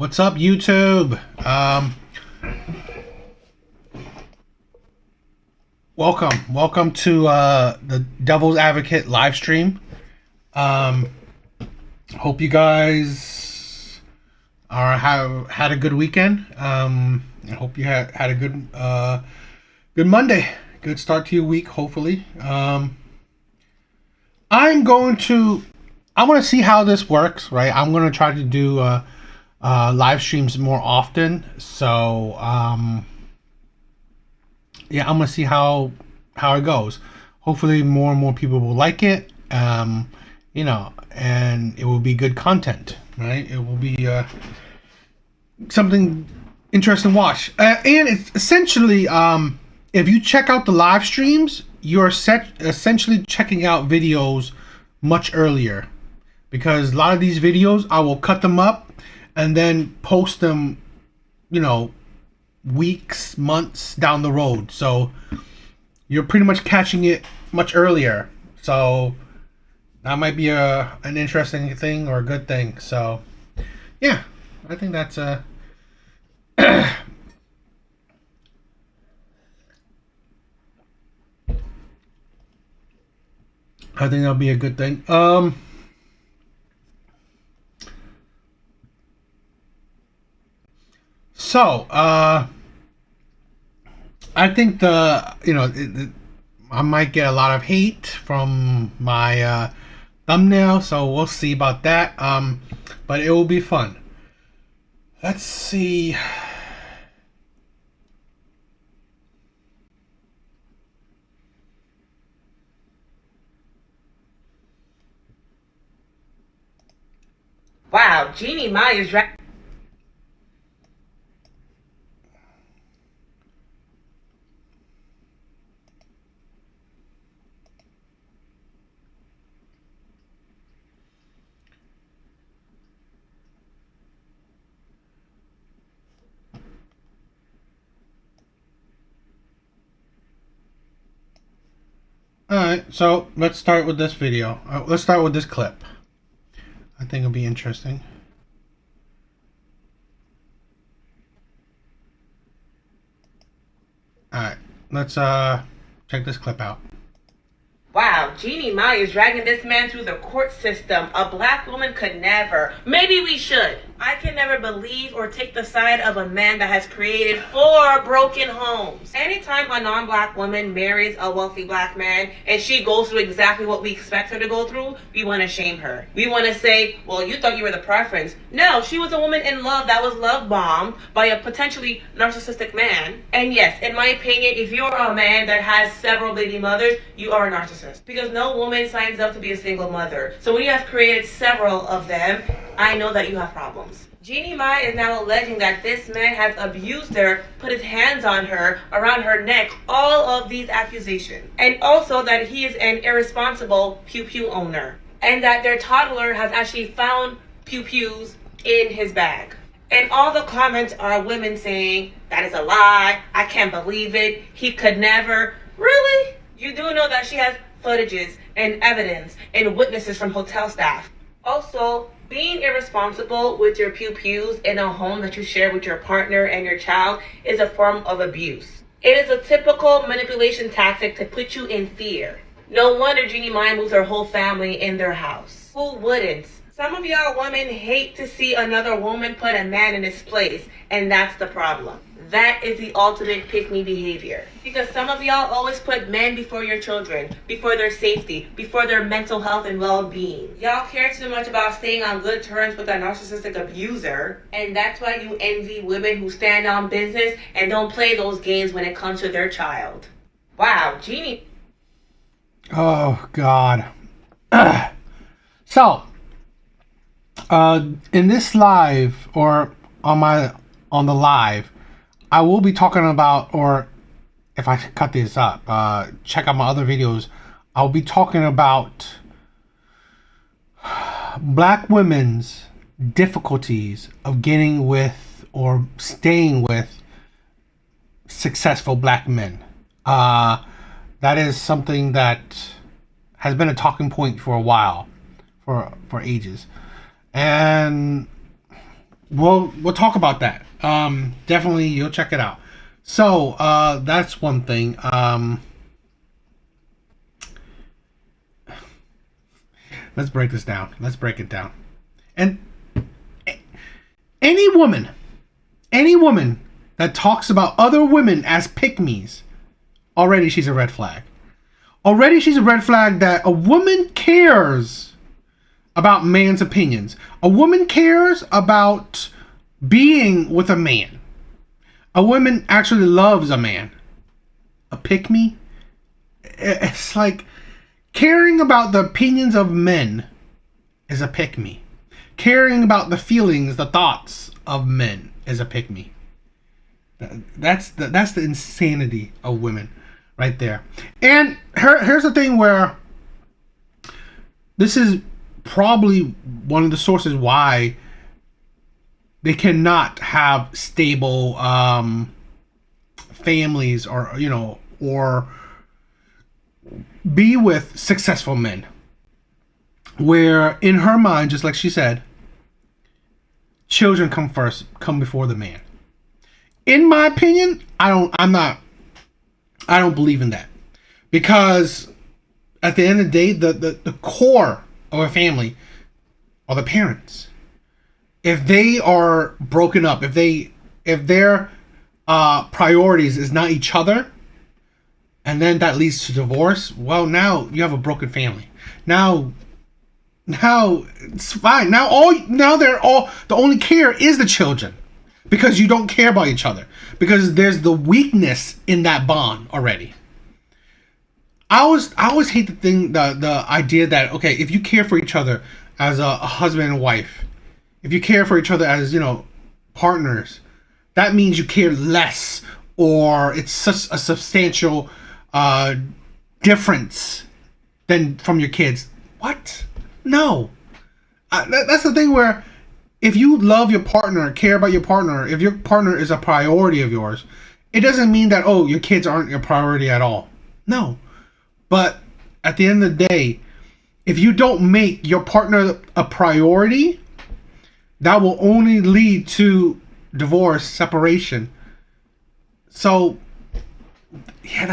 What's up, YouTube? Welcome to the Devil's Advocate live stream. Hope you guys have had a good weekend. I hope you had a good Monday, good start to your week. Hopefully, I want to see how this works. Right, I'm going to try to do live streams more often. So yeah, I'm gonna see how it goes. Hopefully, more and more people will like it. And it will be good content, right? It will be something interesting to watch. And it's essentially, if you check out the live streams, you're essentially checking out videos much earlier, because a lot of these videos I will cut them up and then post them, weeks, months down the road. So you're pretty much catching it much earlier. So that might be an interesting thing or a good thing. So yeah, I think that's I think that'll be a good thing. So I think I might get a lot of hate from my thumbnail, so we'll see about that. But it will be fun. Let's see. Wow, Jeannie Mai is right. Alright, so let's start with this video. Let's start with this clip. I think it'll be interesting. Alright, let's check this clip out. Wow, Jeannie Mai is dragging this man through the court system. A black woman could never. Maybe we should. I can never believe or take the side of a man that has created 4 broken homes. Anytime a non-black woman marries a wealthy black man and she goes through exactly what we expect her to go through, we want to shame her. We want to say, well, you thought you were the preference. No, she was a woman in love that was love bombed by a potentially narcissistic man. And yes, in my opinion, if you're a man that has several baby mothers, you are a narcissist. Because no woman signs up to be a single mother. So when you have created several of them, I know that you have problems. Jeannie Mai is now alleging that this man has abused her, put his hands on her, around her neck, all of these accusations. And also that he is an irresponsible pew-pew owner. And that their toddler has actually found pew-pews in his bag. And all the comments are women saying, that is a lie, I can't believe it, he could never. Really? You do know that she has footages and evidence and witnesses from hotel staff. Also, being irresponsible with your pew-pews in a home that you share with your partner and your child is a form of abuse. It is a typical manipulation tactic to put you in fear. No wonder Jeannie Mai moves her whole family in their house. Who wouldn't? Some of y'all women hate to see another woman put a man in his place, and that's the problem. That is the ultimate pick-me behavior. Because some of y'all always put men before your children, before their safety, before their mental health and well-being. Y'all care too much about staying on good terms with a narcissistic abuser, and that's why you envy women who stand on business and don't play those games when it comes to their child. Wow, Jeannie. Oh God. So in this live, or on the live, I will be talking about, or if I cut this up, check out my other videos. I'll be talking about black women's difficulties of getting with or staying with successful black men. That is something that has been a talking point for a while, for ages. And we'll talk about that. Definitely, you'll check it out. So that's one thing. Let's break this down. Let's break it down. And any woman that talks about other women as pick-me's, already she's a red flag. Already she's a red flag that a woman cares about man's opinions. A woman cares about being with a man. A woman actually loves a man. A pick-me? It's like caring about the opinions of men is a pick-me. Caring about the feelings, the thoughts of men is a pick-me. That's the insanity of women right there. And here's the thing where this is probably one of the sources why they cannot have stable families, or be with successful men, where in her mind, just like she said, children come before the man. In my opinion, I don't believe in that, because at the end of the day, the core of a family are the parents. If they are broken up, if their priorities is not each other, and then that leads to divorce, well, now you have a broken family. Now it's fine. Now they're all, the only care is the children, because you don't care about each other, because there's the weakness in that bond already. I always hate the idea that, okay, if you care for each other as a husband and wife, if you care for each other as, partners, that means you care less, or it's such a substantial difference than from your kids. What? No. That's the thing where if you love your partner, care about your partner, if your partner is a priority of yours, it doesn't mean that, oh, your kids aren't your priority at all. No. But at the end of the day, if you don't make your partner a priority, that will only lead to divorce, separation. So, yeah,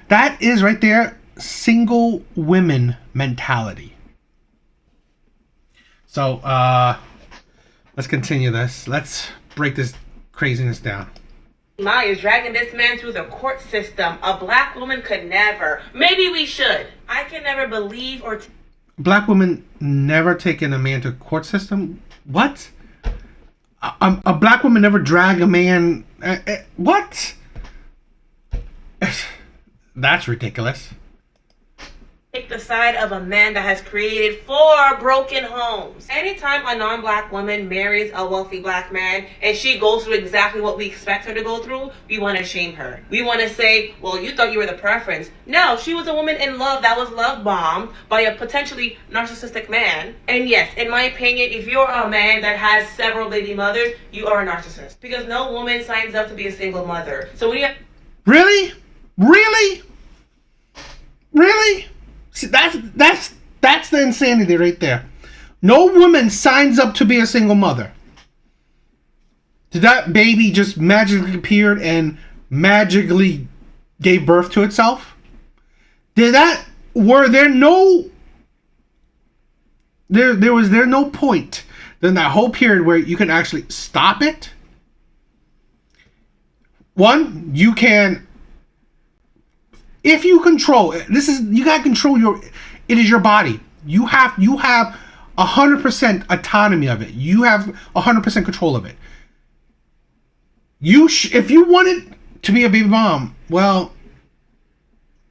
that is right there single women mentality. So, let's continue this. Let's break this craziness down. Mai is dragging this man through the court system. A black woman could never. Maybe we should. I can never believe or... Black women never taken a man to court system? What? A black woman never drag a man... what? That's ridiculous. Take the side of a man that has created 4 broken homes. Anytime a non-black woman marries a wealthy black man and she goes through exactly what we expect her to go through, we want to shame her. We want to say, well, you thought you were the preference. No, she was a woman in love that was love bombed by a potentially narcissistic man. And yes, in my opinion, if you're a man that has several baby mothers, you are a narcissist. Because no woman signs up to be a single mother. So when you have... Really? See, that's the insanity right there. No woman signs up to be a single mother. Did that baby just magically appeared and magically gave birth to itself? Was there no point in that whole period where you can actually stop it? One, you can, if you control you gotta control it is your body. You have 100% autonomy of it. You have 100% control of it. If you wanted to be a baby mom, well,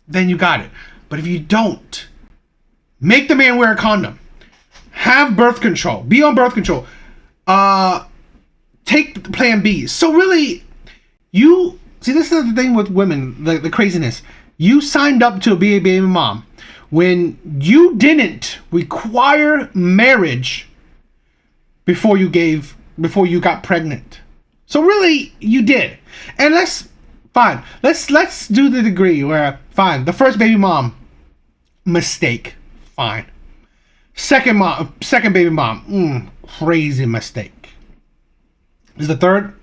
then you got it. But if you don't, make the man wear a condom. Have birth control. Be on birth control. Take plan B. So really, this is the thing with women, the craziness. You signed up to be a baby mom when you didn't require marriage before you got pregnant. So really, you did. And let's do the degree where, fine, the first baby mom, mistake, fine. Second baby mom, crazy mistake. Is the third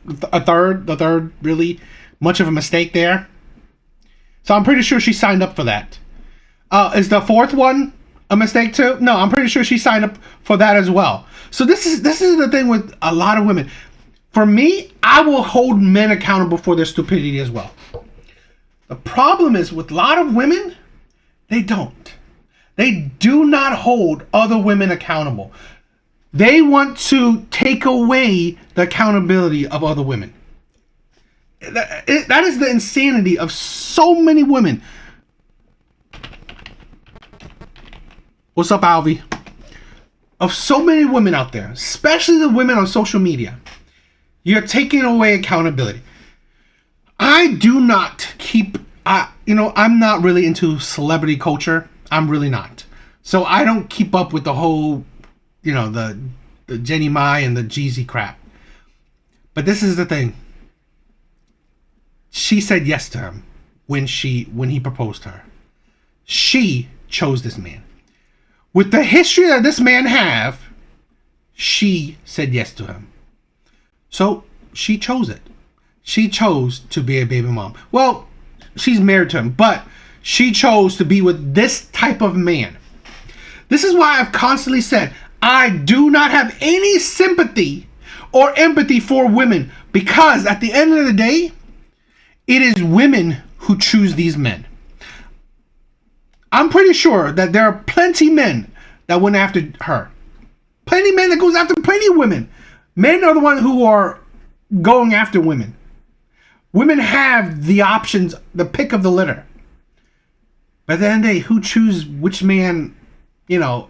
really much of a mistake there? So I'm pretty sure she signed up for that. Is the fourth one a mistake too? No, I'm pretty sure she signed up for that as well. So this is the thing with a lot of women. For me, I will hold men accountable for their stupidity as well. The problem is with a lot of women, they don't. They do not hold other women accountable. They want to take away the accountability of other women. That is the insanity of so many women. What's up, Alvy? Of so many women out there, especially the women on social media. You're taking away accountability. I do not keep, I'm not really into celebrity culture. I'm really not. So I don't keep up with the whole, the Jeannie Mai and the Jeezy crap. But this is the thing. She said yes to him when he proposed to her. She chose this man. With the history that this man have, she said yes to him. So she chose it. She chose to be a baby mom. Well, she's married to him, but she chose to be with this type of man. This is why I've constantly said I do not have any sympathy or empathy for women, because at the end of the day, it is women who choose these men. I'm pretty sure that there are plenty men that went after her. Plenty men that goes after plenty of women. Men are the ones who are going after women. Women have the options, the pick of the litter. But at the end of the day, who chooses which man, gets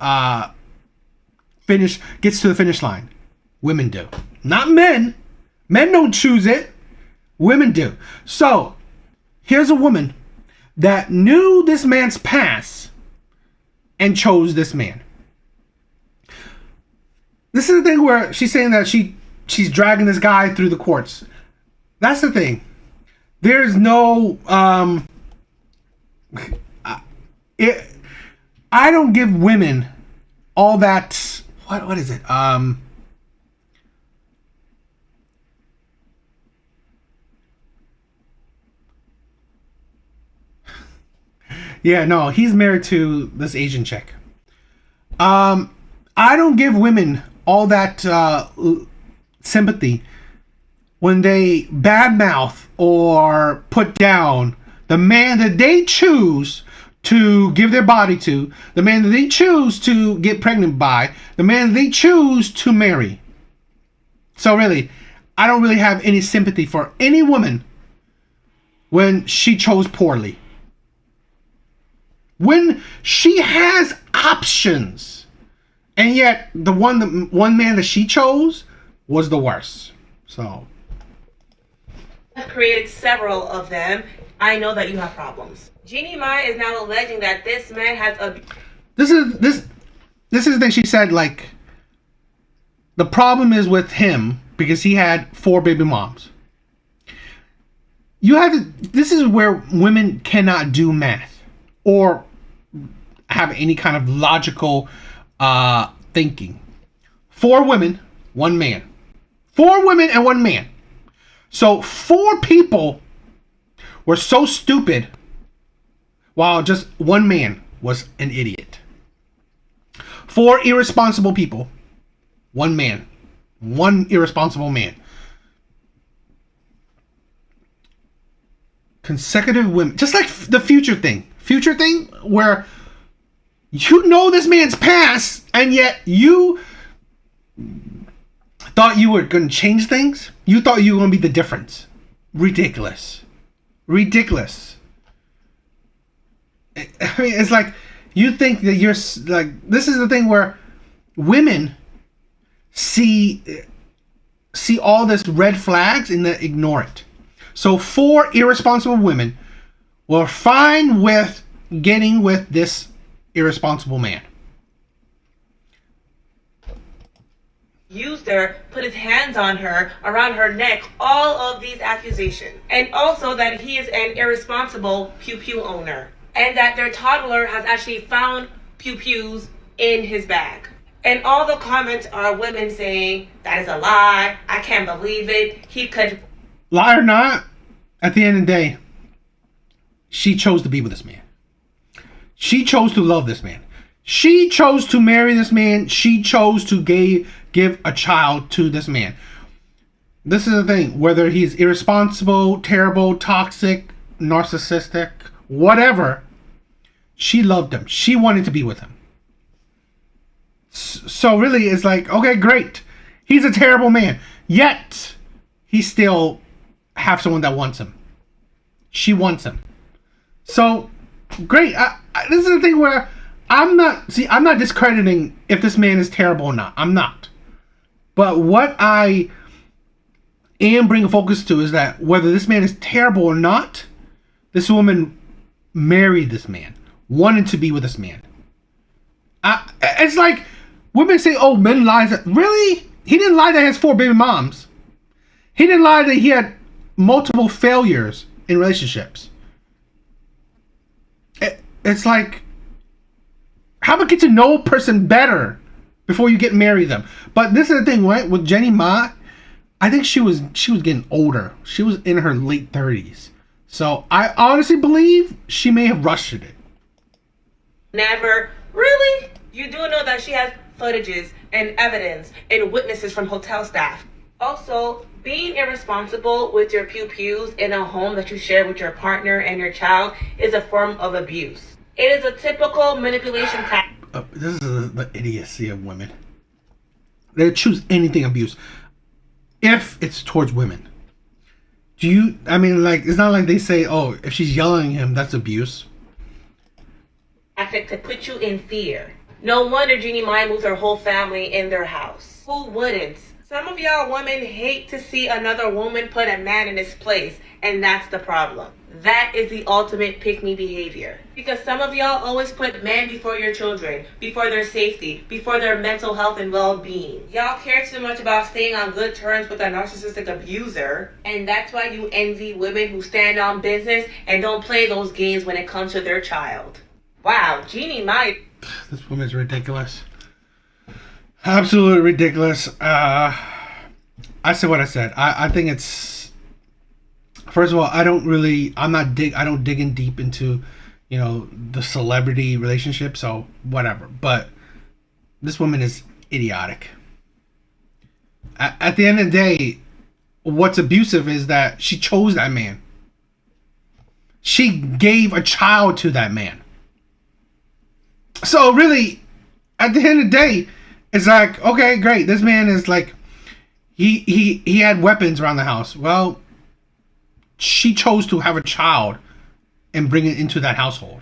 to the finish line? Women do. Not men. Men don't choose it. Women do. So, here's a woman that knew this man's past and chose this man. This is the thing where she's saying that she's dragging this guy through the courts. That's the thing. There's no I don't give women all that. What is it? Yeah, no, he's married to this Asian chick. I don't give women all that sympathy when they badmouth or put down the man that they choose to give their body to, the man that they choose to get pregnant by, the man that they choose to marry. So really, I don't really have any sympathy for any woman when she chose poorly. When she has options, and yet the one man that she chose was the worst. So I've created several of them. I know that you have problems. Jeannie Mai is now alleging that this man has a. This is the thing she said. Like, the problem is with him because he had 4 baby moms. You have to. This is where women cannot do math or have any kind of logical thinking. 4 women, 1 man. 4 women and 1 man. So 4 people were so stupid, while just 1 man was an idiot. 4 irresponsible people, 1 man. 1 irresponsible man. Consecutive women. Just like the future thing. Future thing where you know this man's past and yet you thought you were going to change things. You thought you were going to be the difference. Ridiculous. Ridiculous. I mean, it's like you think that you're like, this is the thing where women see all this red flags and then ignore it. So 4 irresponsible women were fine with getting with this irresponsible man. Used her, put his hands on her, around her neck, all of these accusations. And also that he is an irresponsible pew-pew owner. And that their toddler has actually found pew-pews in his bag. And all the comments are women saying, that is a lie. I can't believe it. He could. Lie or not, at the end of the day, she chose to be with this man. She chose to love this man. She chose to marry this man. She chose to give a child to this man. This is the thing. Whether he's irresponsible, terrible, toxic, narcissistic, whatever, she loved him. She wanted to be with him. So really, it's like, okay, great. He's a terrible man. Yet, he still have someone that wants him. She wants him. So, great. This is the thing where I'm not discrediting if this man is terrible or not. I'm not. But what I am bringing focus to is that whether this man is terrible or not, this woman married this man, wanted to be with this man. It's like women say, "Oh, men lie." Really? He didn't lie that he has 4 baby moms. He didn't lie that he had multiple failures in relationships. It's like, how about get to know a person better before you get married them? But this is the thing, right? With Jeannie Mai, I think she was getting older. She was in her late 30s. So I honestly believe she may have rushed it. Never. Really? You do know that she has footages and evidence and witnesses from hotel staff. Also, being irresponsible with your pew-pews in a home that you share with your partner and your child is a form of abuse. It is a typical manipulation tactic. This is the idiocy of women. They choose anything abuse if it's towards women. It's not like they say, oh, if she's yelling at him, that's abuse. To put you in fear. No wonder Jeannie Mai moves her whole family in their house. Who wouldn't? Some of y'all women hate to see another woman put a man in his place, and that's the problem. That is the ultimate pick-me behavior. Because some of y'all always put men before your children, before their safety, before their mental health and well-being. Y'all care too much about staying on good terms with a narcissistic abuser, and that's why you envy women who stand on business and don't play those games when it comes to their child. Wow, Jeannie Mai. This woman's ridiculous. Absolutely ridiculous. I said what I said. I think it's, first of all, I don't dig in deep into, the celebrity relationship, so whatever. But this woman is idiotic. At the end of the day, what's abusive is that she chose that man. She gave a child to that man. So really, at the end of the day, it's like, okay, great. This man is like, he had weapons around the house. Well, she chose to have a child and bring it into that household.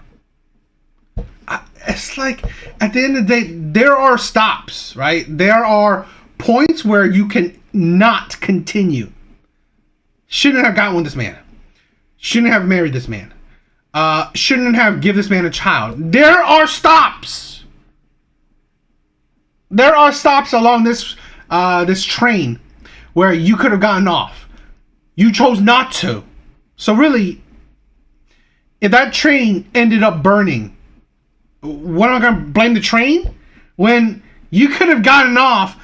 It's like, at the end of the day, there are stops, right? There are points where you can not continue. Shouldn't have gotten with this man. Shouldn't have married this man. Shouldn't have given this man a child. There are stops. There are stops along this train where you could have gotten off. You chose not to. So really, if that train ended up burning, what am I going to blame the train? When you could have gotten off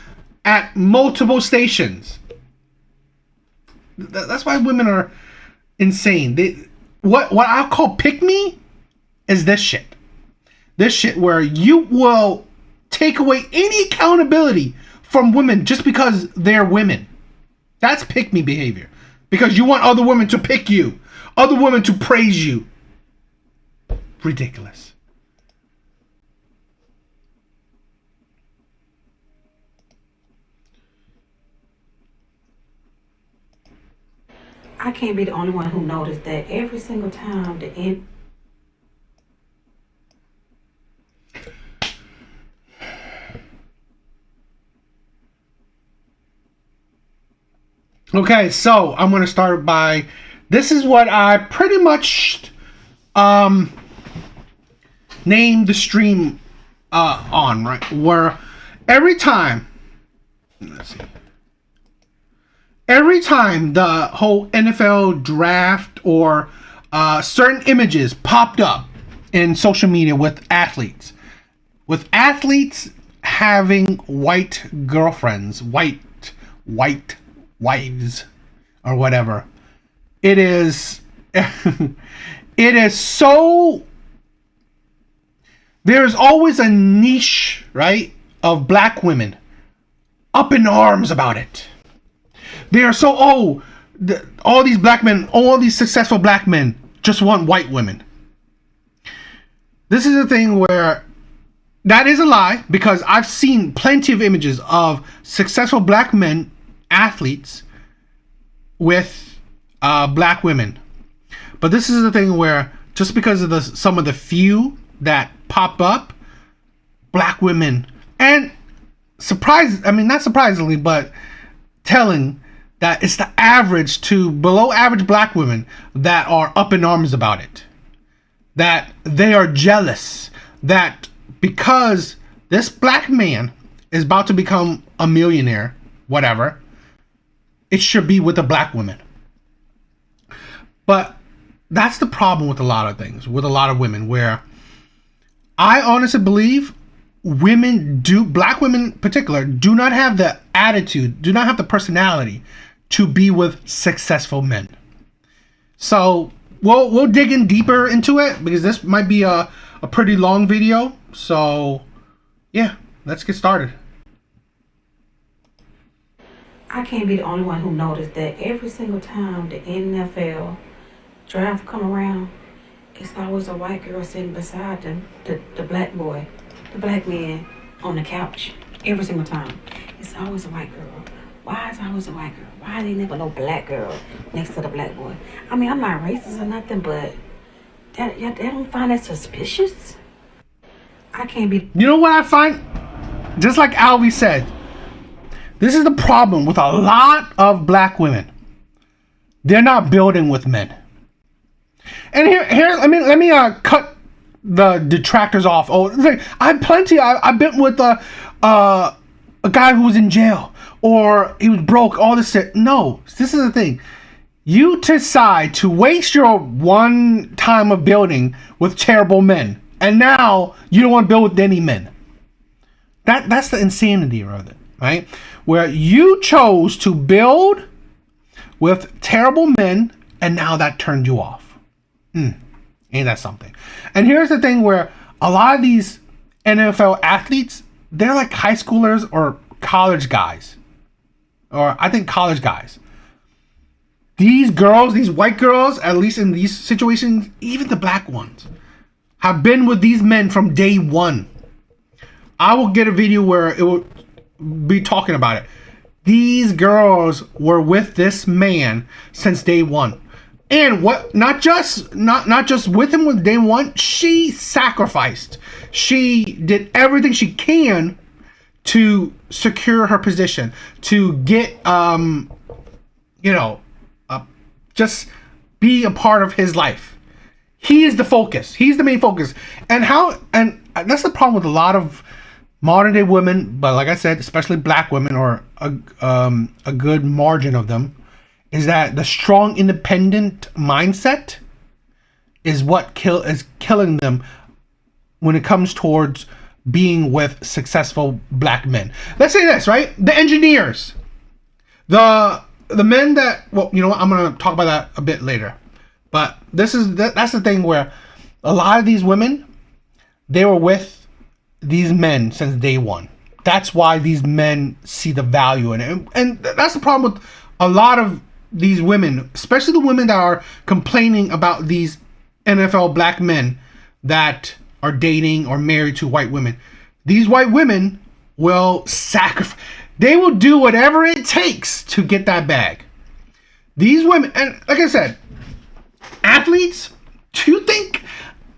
at multiple stations. That's why women are insane. What I call pick me is this shit. This shit where you will take away any accountability from women just because they're women. That's pick me behavior. Because you want other women to pick you. Other women to praise you. Ridiculous. I can't be the only one who noticed that every single time the end. Okay, so I'm going to start by, this is what I pretty much named the stream on, right? Where every time, let's see. Every time the whole NFL draft or certain images popped up in social media with athletes having white girlfriends, white wives, or whatever. It is, it is so. There's always a niche, right, of black women up in arms about it. They are so, all these black men, all these successful black men just want white women. This is a thing where that is a lie, because I've seen plenty of images of successful black men, athletes, with black women. But this is the thing where just because of some of the few that pop up, black women, and not surprisingly, but telling that it's the average to below average black women that are up in arms about it. That they are jealous that because this black man is about to become a millionaire, whatever, it should be with a black woman. But that's the problem with a lot of things, with a lot of women, where I honestly believe black women in particular, do not have the attitude, do not have the personality to be with successful men. So we'll dig in deeper into it, because this might be a pretty long video. So yeah, let's get started. I can't be the only one who noticed that every single time the NFL draft come around, it's always a white girl sitting beside the black boy, the black man on the couch. Every single time. It's always a white girl. Why is it always a white girl? Why they never no black girl next to the black boy? I mean, I'm not racist or nothing, but they don't find that suspicious? I can't be... You know what I find? Just like Alvy said, this is the problem with a lot of black women. They're not building with men. And here, let me cut the detractors off. I've been with a guy who was in jail, or he was broke, all this shit. No, this is the thing. You decide to waste your one time of building with terrible men, and now you don't want to build with any men. That's the insanity of it, right? Where you chose to build with terrible men, and now that turned you off. Ain't that something? And here's the thing where a lot of these NFL athletes, they're like high schoolers or college guys. Or I think college guys. These girls, these white girls, at least in these situations, even the black ones, have been with these men from day one. I will get a video where it will be talking about it. These girls were with this man since day one. And what? Not just with him with day one. She sacrificed. She did everything she can to secure her position, to get just be a part of his life. He is the focus. He's the main focus. And that's the problem with a lot of modern day women. But like I said, especially black women, or a good margin of them, is that the strong, independent mindset is what is killing them when it comes towards being with successful black men. Let's say this, right? The engineers, the men that, well, you know what? I'm gonna talk about that a bit later. But that's the thing where a lot of these women, they were with these men since day one. That's why these men see the value in it, and that's the problem with a lot of these women, especially the women that are complaining about these NFL black men that are dating or married to white women. These white women will sacrifice. They will do whatever it takes to get that bag. These women, and like I said, athletes, do you think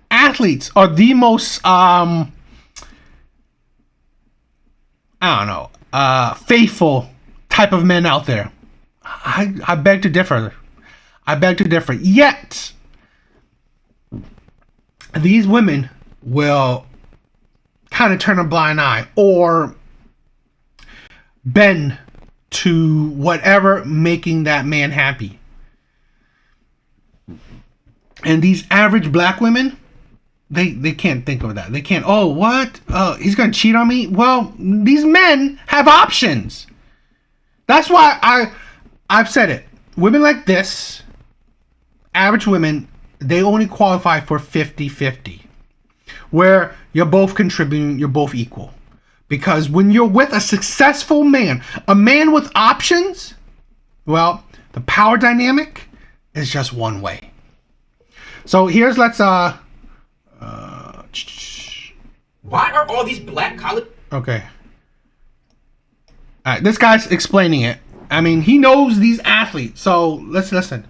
athletes are the most, faithful type of men out there? I beg to differ. Yet, these women will kind of turn a blind eye or bend to whatever making that man happy. And these average black women, they can't think of that. They can't. Oh, what? He's gonna cheat on me? Well, these men have options. That's why I've said it. Women like this, average women, they only qualify for 50-50, where you're both contributing, you're both equal. Because when you're with a successful man, a man with options, well, the power dynamic is just one way. So let's why are all these black college... Okay. Alright, this guy's explaining it. I mean, he knows these athletes, so let's listen.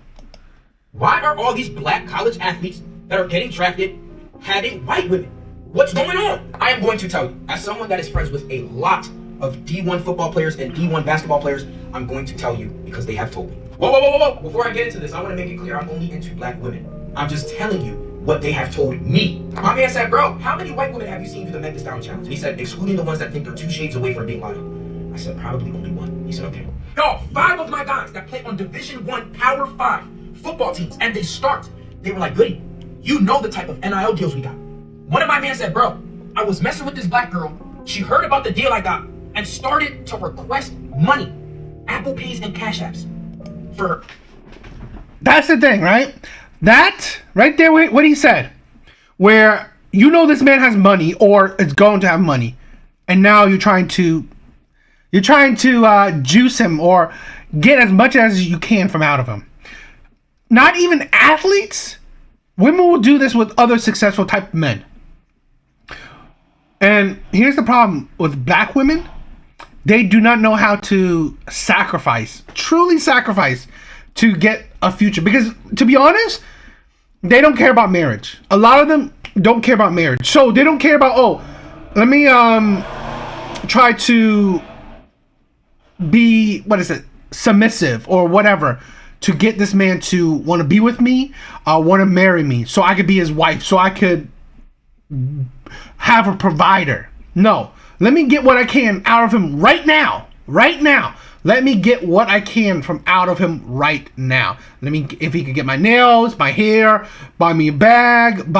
Why are all these black college athletes that are getting drafted having white women? What's going on? I am going to tell you, as someone that is friends with a lot of D1 football players and D1 basketball players, I'm going to tell you because they have told me. Whoa. Before I get into this, I want to make it clear I'm only into black women. I'm just telling you what they have told me. My man said, bro, how many white women have you seen do the Memphis Down Challenge? And he said, excluding the ones that think they're 2 shades away from being model. I said, probably only 1. He said, okay. Yo, 5 of my guys that play on Division 1 Power 5 football teams, and they were like, Goody, you know the type of NIL deals we got. One of my men said, bro, I was messing with this black girl. She heard about the deal I got and started to request money, Apple Pays and Cash Apps for... That's the thing, right? That, right there, what he said, where you know this man has money or is going to have money, and now you're trying to juice him or get as much as you can from out of him. Not even athletes. Women will do this with other successful type of men. And here's the problem with black women. They do not know how to truly sacrifice to get a future. Because to be honest, they don't care about marriage. A lot of them don't care about marriage. So they don't care about, let me try to be, submissive or whatever, to get this man to want to be with me, want to marry me, so I could be his wife, so I could have a provider. No, let me get what I can out of him right now. Let me get what I can from out of him right now. If he could get my nails, my hair, buy me a bag,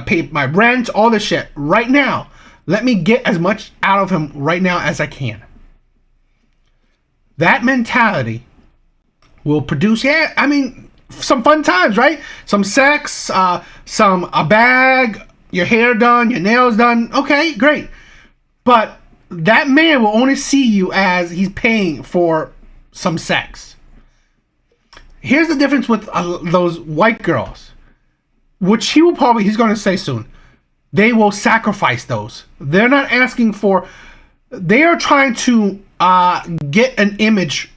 pay my rent, all this shit right now. Let me get as much out of him right now as I can. That mentality will produce, some fun times, right? Some sex, a bag, your hair done, your nails done. Okay, great. But that man will only see you as he's paying for some sex. Here's the difference with those white girls, which he's going to say soon. They will sacrifice those. They're not asking for, they are trying to get an image,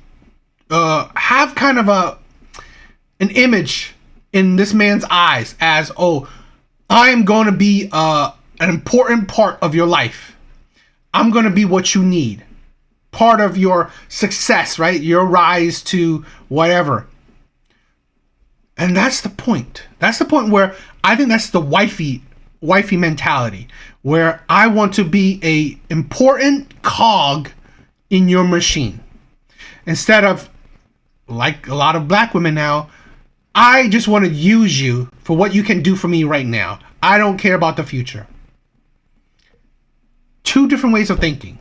have kind of an image in this man's eyes as, I am going to be an important part of your life. I'm going to be what you need. Part of your success, right? Your rise to whatever. And that's the point. That's the point where I think that's the wifey mentality, where I want to be a important cog in your machine. Instead of, like a lot of black women now, I just want to use you for what you can do for me right now. I don't care about the future. 2 different ways of thinking.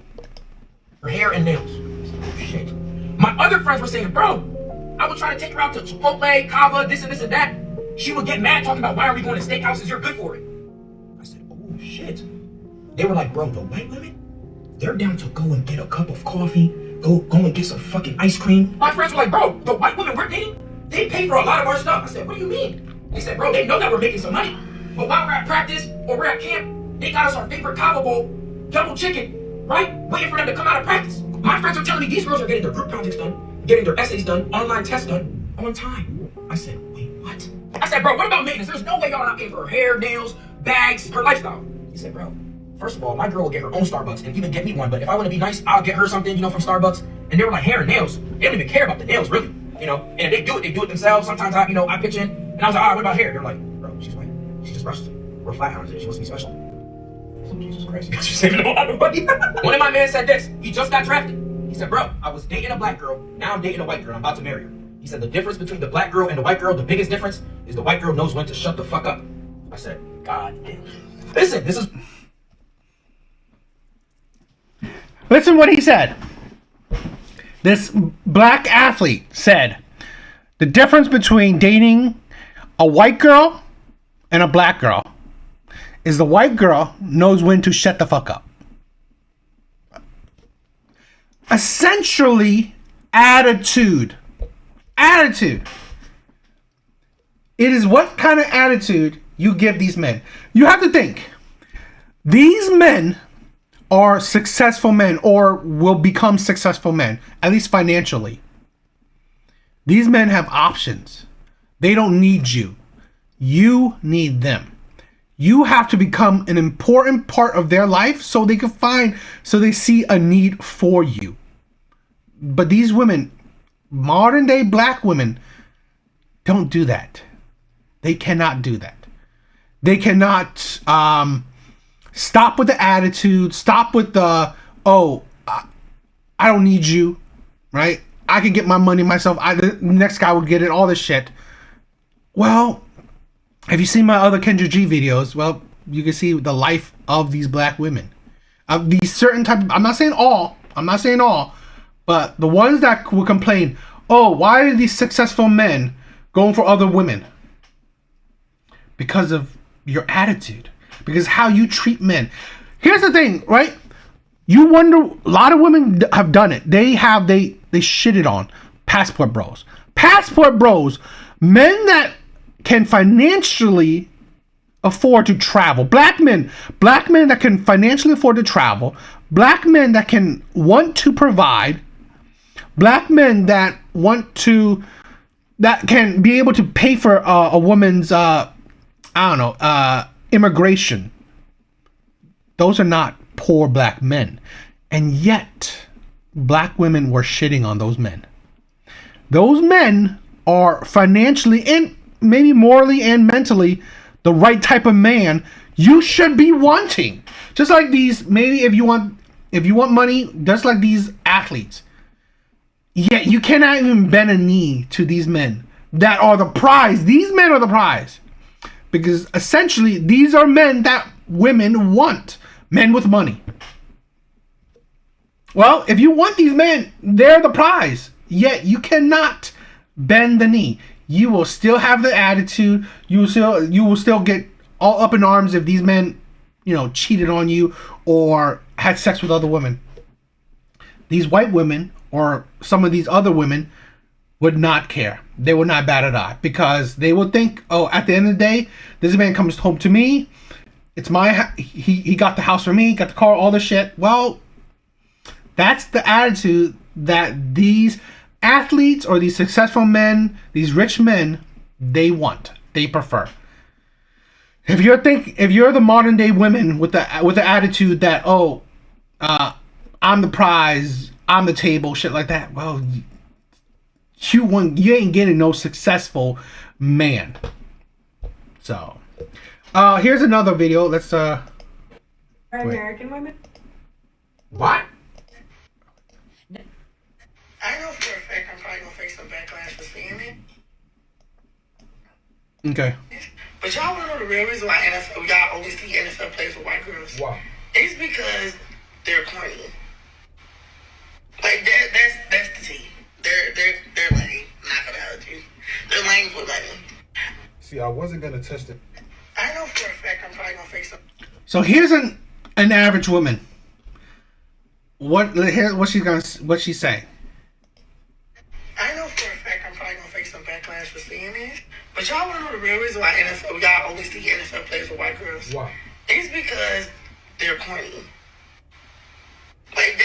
Her hair and nails. Oh, shit. My other friends were saying, bro, I would try to take her out to Chipotle, Cava, this and that. She would get mad talking about, why are we going to steakhouses? You're good for it. I said, oh, shit. They were like, bro, the white women, they're down to go and get a cup of coffee, go and get some fucking ice cream. My friends were like, bro, the white women we're dating, they pay for a lot of our stuff. I said, what do you mean? They said, bro, they know that we're making some money. But while we're at practice or we're at camp, they got us our favorite Cava bowl, double chicken, right? Waiting for them to come out of practice. My friends are telling me these girls are getting their group projects done, getting their essays done, online tests done, on time. I said, wait, what? I said, bro, what about maintenance? There's no way y'all are not paying for her hair, nails, bags, her lifestyle. He said, bro, first of all, my girl will get her own Starbucks and even get me one, but if I want to be nice, I'll get her something, from Starbucks. And they were like, hair and nails. They don't even care about the nails, really, And if they do it themselves. Sometimes I pitch in, and I was like, all right, what about hair? They're like, bro, she's white. She just brushes it. We're flathounds, and she wants to be special. So, Jesus Christ, you guys are saving a lot of money. One of my men said this. He just got drafted. He said, bro, I was dating a black girl. Now I'm dating a white girl. I'm about to marry her. He said the difference between the black girl and the white girl, the biggest difference is the white girl knows when to shut the fuck up. I said, God damn. Listen, this is... Listen what he said. This black athlete said, the difference between dating a white girl and a black girl is the white girl knows when to shut the fuck up. Essentially, attitude. Attitude. It is what kind of attitude you give these men. You have to think. These men are successful men or will become successful men, at least financially. These men have options. They don't need you. You need them. You have to become an important part of their life so they see a need for you. But these women, modern day black women, don't do that. They cannot do that. They cannot stop with the attitude, stop with the, I don't need you, right? I can get my money myself. The next guy will get it, all this shit. Well, have you seen my other Kendra G videos? Well, you can see the life of these black women. These certain type of, I'm not saying all, but the ones that will complain, why are these successful men going for other women? Because of your attitude. Because how you treat men. Here's the thing, right? You wonder, a lot of women have done it. They shitted on passport bros. Passport bros, men that can financially afford to travel. Black men that can financially afford to travel. Black men that can want to provide. Black men that can be able to pay for a woman's, immigration. Those are not poor black men. And yet, black women were shitting on those men. Those men are financially and maybe morally and mentally the right type of man you should be wanting. Just like these, maybe if you want money, just like these athletes. Yet you cannot even bend a knee to these men that are the prize. These men are the prize. Because essentially, these are men that women want. Men with money. Well, if you want these men, they're the prize. Yet you cannot bend the knee. You will still have the attitude. You will still get all up in arms if these men, cheated on you or had sex with other women. These white women or some of these other women would not care. They would not bat an eye because they would think, at the end of the day, this man comes home to me. It's he got the house for me, got the car, all this shit. Well, that's the attitude that these athletes or these successful men, these rich men, they want, they prefer. If you're the modern day women with the attitude that I'm the prize, I'm the table, shit like that, well, you ain't getting no successful man. So, here's another video. Let's American women. What? I know for a fact I'm probably gonna face some backlash for saying it. okay. But y'all wanna know the real reason why y'all only see NFL players with white girls? Why? It's because they're corny. Like that's the team. They're lame. Not gonna hold you. They're lame for money. See, I wasn't gonna test it. I know for a fact I'm probably gonna face some. So here's an average woman. What she's saying. I know for a fact I'm probably gonna face some backlash for saying this. But y'all wanna know the real reason why y'all only see NFL players with white girls? Why? It's because they're corny. Like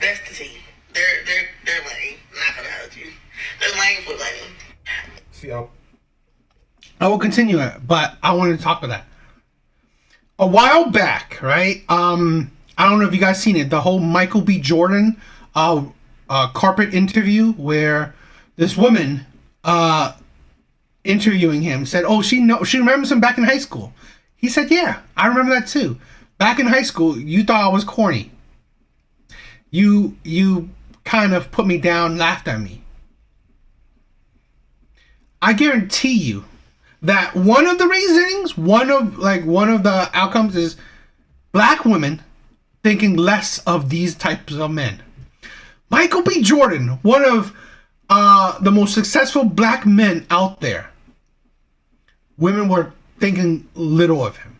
that's the team. They're lame. Not gonna hold you. They're lame for money. See, I will continue it, but I wanted to talk about that. A while back, right? I don't know if you guys seen it. The whole Michael B. Jordan carpet interview where this woman interviewing him said, she remembers him back in high school. He said, yeah, I remember that too. Back in high school, you thought I was corny. You kind of put me down, laughed at me. I guarantee you, that one of the reasons, one of the outcomes is black women thinking less of these types of men. Michael B. Jordan, one of the most successful black men out there, women were thinking little of him.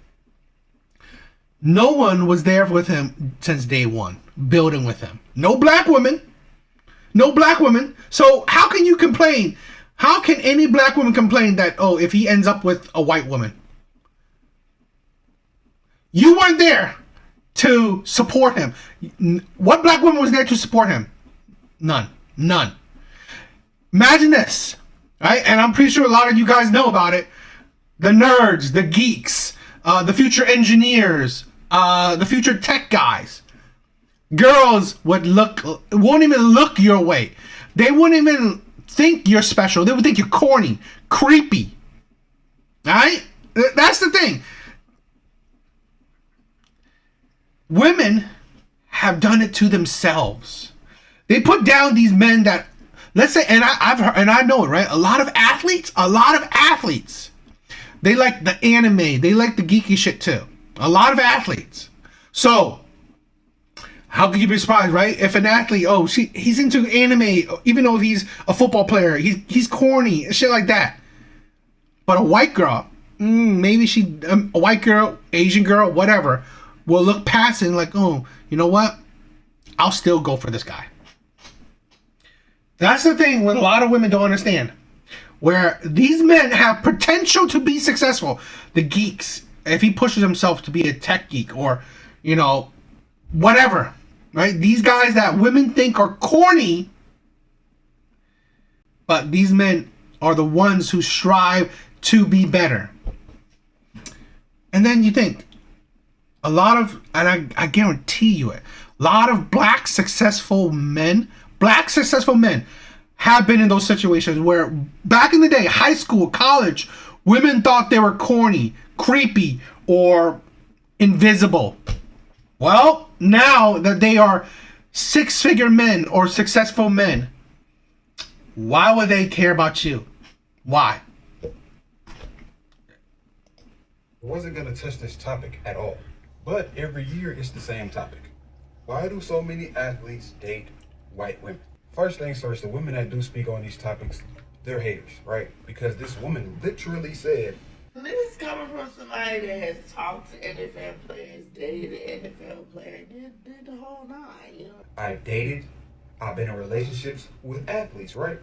No one was there with him since day one, building with him. No black women. No black women. So how can you complain? How can any black woman complain that, oh, if he ends up with a white woman? You weren't there to support him. What black woman was there to support him? None. None. Imagine this, right? And I'm pretty sure a lot of you guys know about it. The nerds, the geeks, the future engineers, the future tech guys. Girls won't even look your way. They wouldn't even think you're special. They would think you're corny, creepy. Alright? That's the thing. Women have done it to themselves. They put down these men that, let's say, and I've heard, and I know it, right? A lot of athletes, they like the anime. They like the geeky shit too. A lot of athletes. So, how could you be surprised, right? If an athlete, he's into anime, even though he's a football player, he's corny and shit like that. But a white girl, maybe a white girl, Asian girl, whatever, will look past it and like, oh, you know what? I'll still go for this guy. That's the thing what a lot of women don't understand. Where these men have potential to be successful. The geeks, if he pushes himself to be a tech geek or, whatever, right? These guys that women think are corny, but these men are the ones who strive to be better. And then you think, and I guarantee you it, a lot of black successful men have been in those situations where back in the day, high school, college, women thought they were corny, creepy, or invisible. Well, now that they are six-figure men or successful men, why would they care about you? Why? I wasn't going to touch this topic at all, but every year it's the same topic. Why do so many athletes date white women? First things first, the women that do speak on these topics, they're haters, right? Because this woman literally said, This is coming from somebody that has talked to NFL players, dated an NFL player, did the whole nine, I've been in relationships with athletes, right?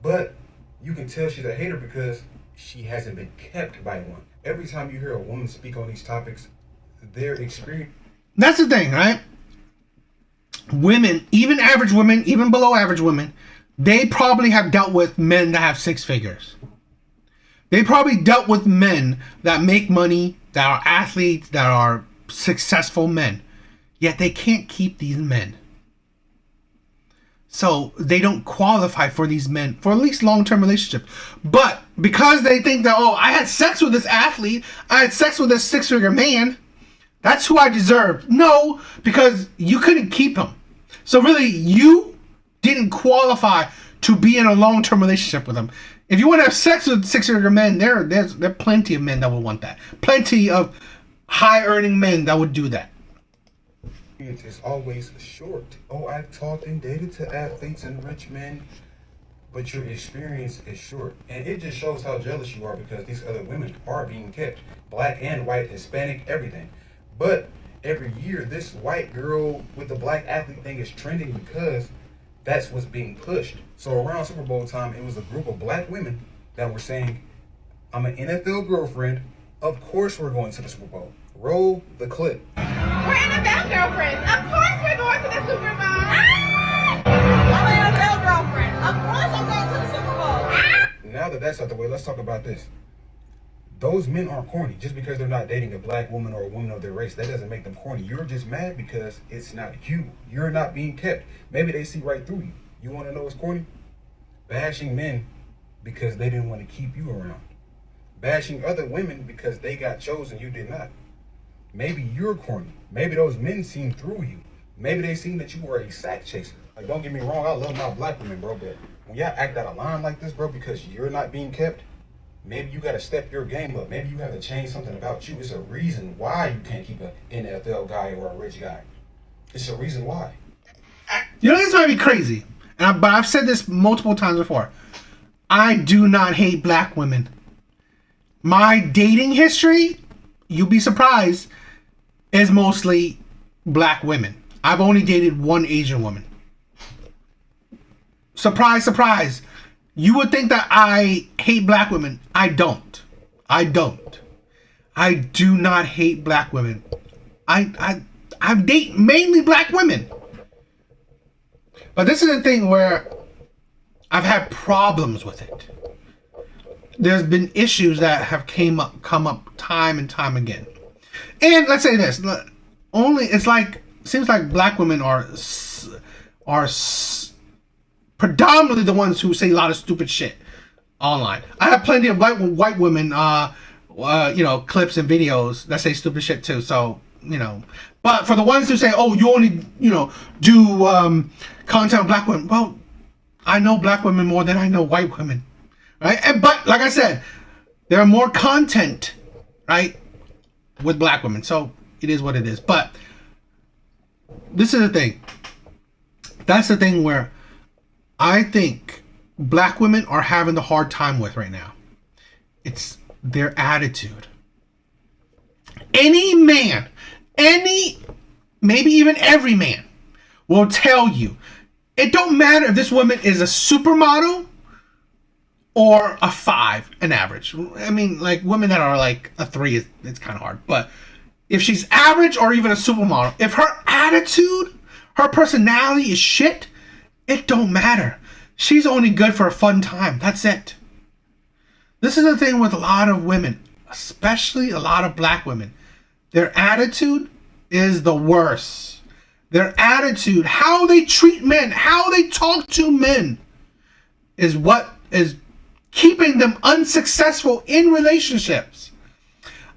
But you can tell she's a hater because she hasn't been kept by one. Every time you hear a woman speak on these topics, their experience. That's the thing, right? Women, even average women, even below average women, they probably have dealt with men that have six figures. They probably dealt with men that make money, that are athletes, that are successful men. Yet they can't keep these men. So they don't qualify for these men for at least long-term relationships. But because they think that, I had sex with this athlete, I had sex with this six-figure man, that's who I deserve. No, because you couldn't keep him. So really, you didn't qualify to be in a long-term relationship with him. If you want to have sex with six-figure men, there are plenty of men that would want that. Plenty of high-earning men that would do that. Is always short. I've talked and dated to athletes and rich men, but your experience is short. And it just shows how jealous you are because these other women are being kept. Black and white, Hispanic, everything. But every year, this white girl with the black athlete thing is trending because that's what's being pushed. So around Super Bowl time, it was a group of black women that were saying, I'm an NFL girlfriend. Of course we're going to the Super Bowl. Roll the clip. We're NFL girlfriends. Of course we're going to the Super Bowl. I'm an NFL girlfriend. Of course I'm going to the Super Bowl. Now that that's out the way, let's talk about this. Those men aren't corny. Just because they're not dating a black woman or a woman of their race, that doesn't make them corny. You're just mad because it's not you. You're not being kept. Maybe they see right through you. You want to know what's corny? Bashing men because they didn't want to keep you around. Bashing other women because they got chosen, you did not. Maybe you're corny. Maybe those men seen through you. Maybe they seen that you were a sack chaser. Like, don't get me wrong, I love my black women, bro, but when y'all act out of line like this, bro, because you're not being kept, Maybe you got to step your game up. Maybe you have to change something about you. It's a reason why you can't keep an NFL guy or a rich guy. It's a reason why. You know, this might be crazy, but I've said this multiple times before. I do not hate black women. My dating history, you'll be surprised, is mostly black women. I've only dated one Asian woman. Surprise, surprise. You would think that I hate black women. I don't. I don't. I do not hate black women. I date mainly black women. But this is the thing where I've had problems with it. There's been issues that have come up time and time again. And let's say this, seems like black women are predominantly the ones who say a lot of stupid shit online. I have plenty of white women, clips and videos that say stupid shit too. So, but for the ones who say, oh, you only, do content on black women. Well, I know black women more than I know white women, right? But like I said, there are more content, right, with black women. So it is what it is. But this is the thing. That's the thing where I think black women are having the hard time with right now. It's their attitude. Any man, maybe even every man will tell you, it don't matter if this woman is a supermodel or a 5, an average. I mean, like women that are like a 3, it's kind of hard. But if she's average or even a supermodel, if her attitude, her personality is shit, it don't matter. She's only good for a fun time. That's it. This is the thing with a lot of women, especially a lot of black women. Their attitude is the worst. Their attitude, how they treat men, how they talk to men, is what is keeping them unsuccessful in relationships.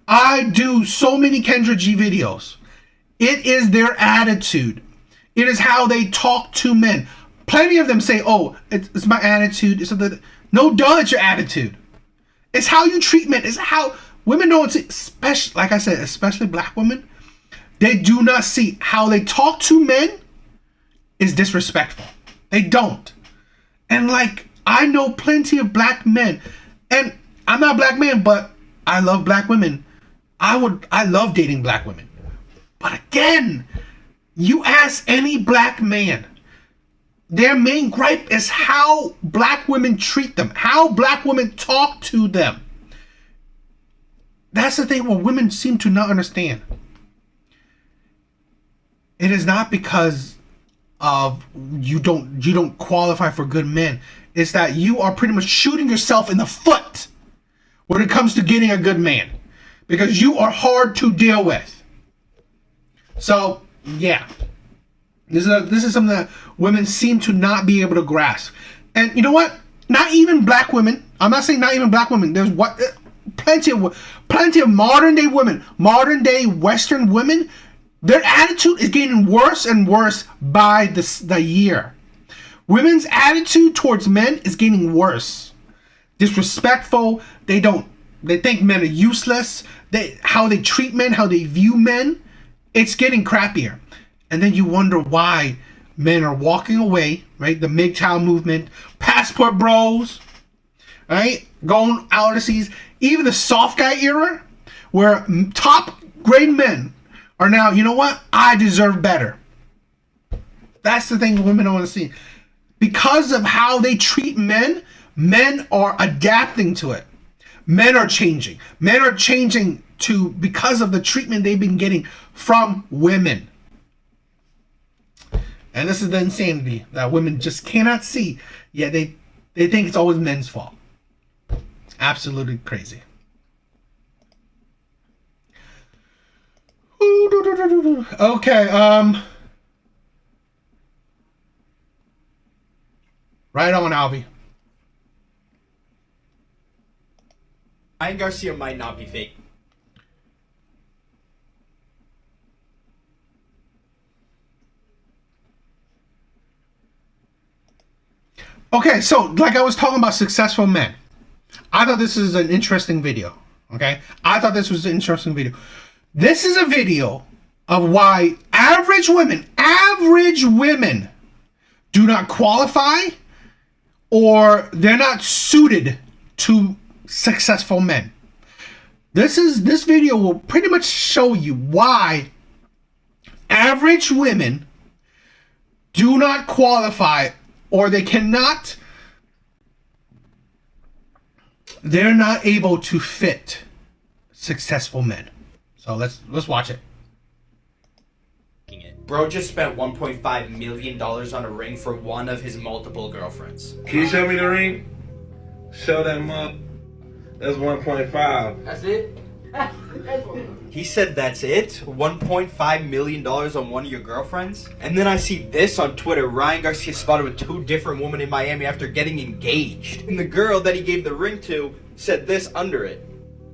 I do so many Kendra G videos. It is their attitude. It is how they talk to men. Plenty of them say, oh, it's my attitude. It's something. No, duh, it's your attitude. It's how you treat men. It's how women don't see, especially, like I said, especially black women. They do not see how they talk to men is disrespectful. They don't. And like, I know plenty of black men, and I'm not a black man, but I love black women. I love dating black women. But again, you ask any black man, their main gripe is how black women treat them, how black women talk to them. That's the thing what women seem to not understand. It is not because of you don't qualify for good men. It's that you are pretty much shooting yourself in the foot when it comes to getting a good man, because you are hard to deal with. So yeah, this is something that women seem to not be able to grasp. And you know what? Not even black women. I'm not saying not even black women. There's plenty of modern day women, modern day Western women. Their attitude is getting worse and worse by the year. Women's attitude towards men is getting worse. Disrespectful. They think men are useless. How they treat men, how they view men, it's getting crappier. And then you wonder why men are walking away, right? The MGTOW movement, passport bros, right? Going out of the seas. Even the soft guy era, where top grade men are now, you know what? I deserve better. That's the thing women don't want to see. Because of how they treat men, men are adapting to it. Men are changing. Men are changing because of the treatment they've been getting from women. And this is the insanity that women just cannot see. Yet they think it's always men's fault. It's absolutely crazy. Okay, right on, Alvy. Garcia might not be fake. Okay, so like I was talking about successful men. I thought this is an interesting video. Okay? I thought this was an interesting video. This is a video of why average women do not qualify, or they're not suited to successful men. This video will pretty much show you why average women do not qualify, or they're not able to fit successful men. So let's watch it. Bro just spent $1.5 million on a ring for one of his multiple girlfriends. Can you show me the ring? Show that up. That's 1.5. That's it? He said that's it? $1.5 million on one of your girlfriends? And then I see this on Twitter. Ryan Garcia spotted with 2 different women in Miami after getting engaged. And the girl that he gave the ring to said this under it.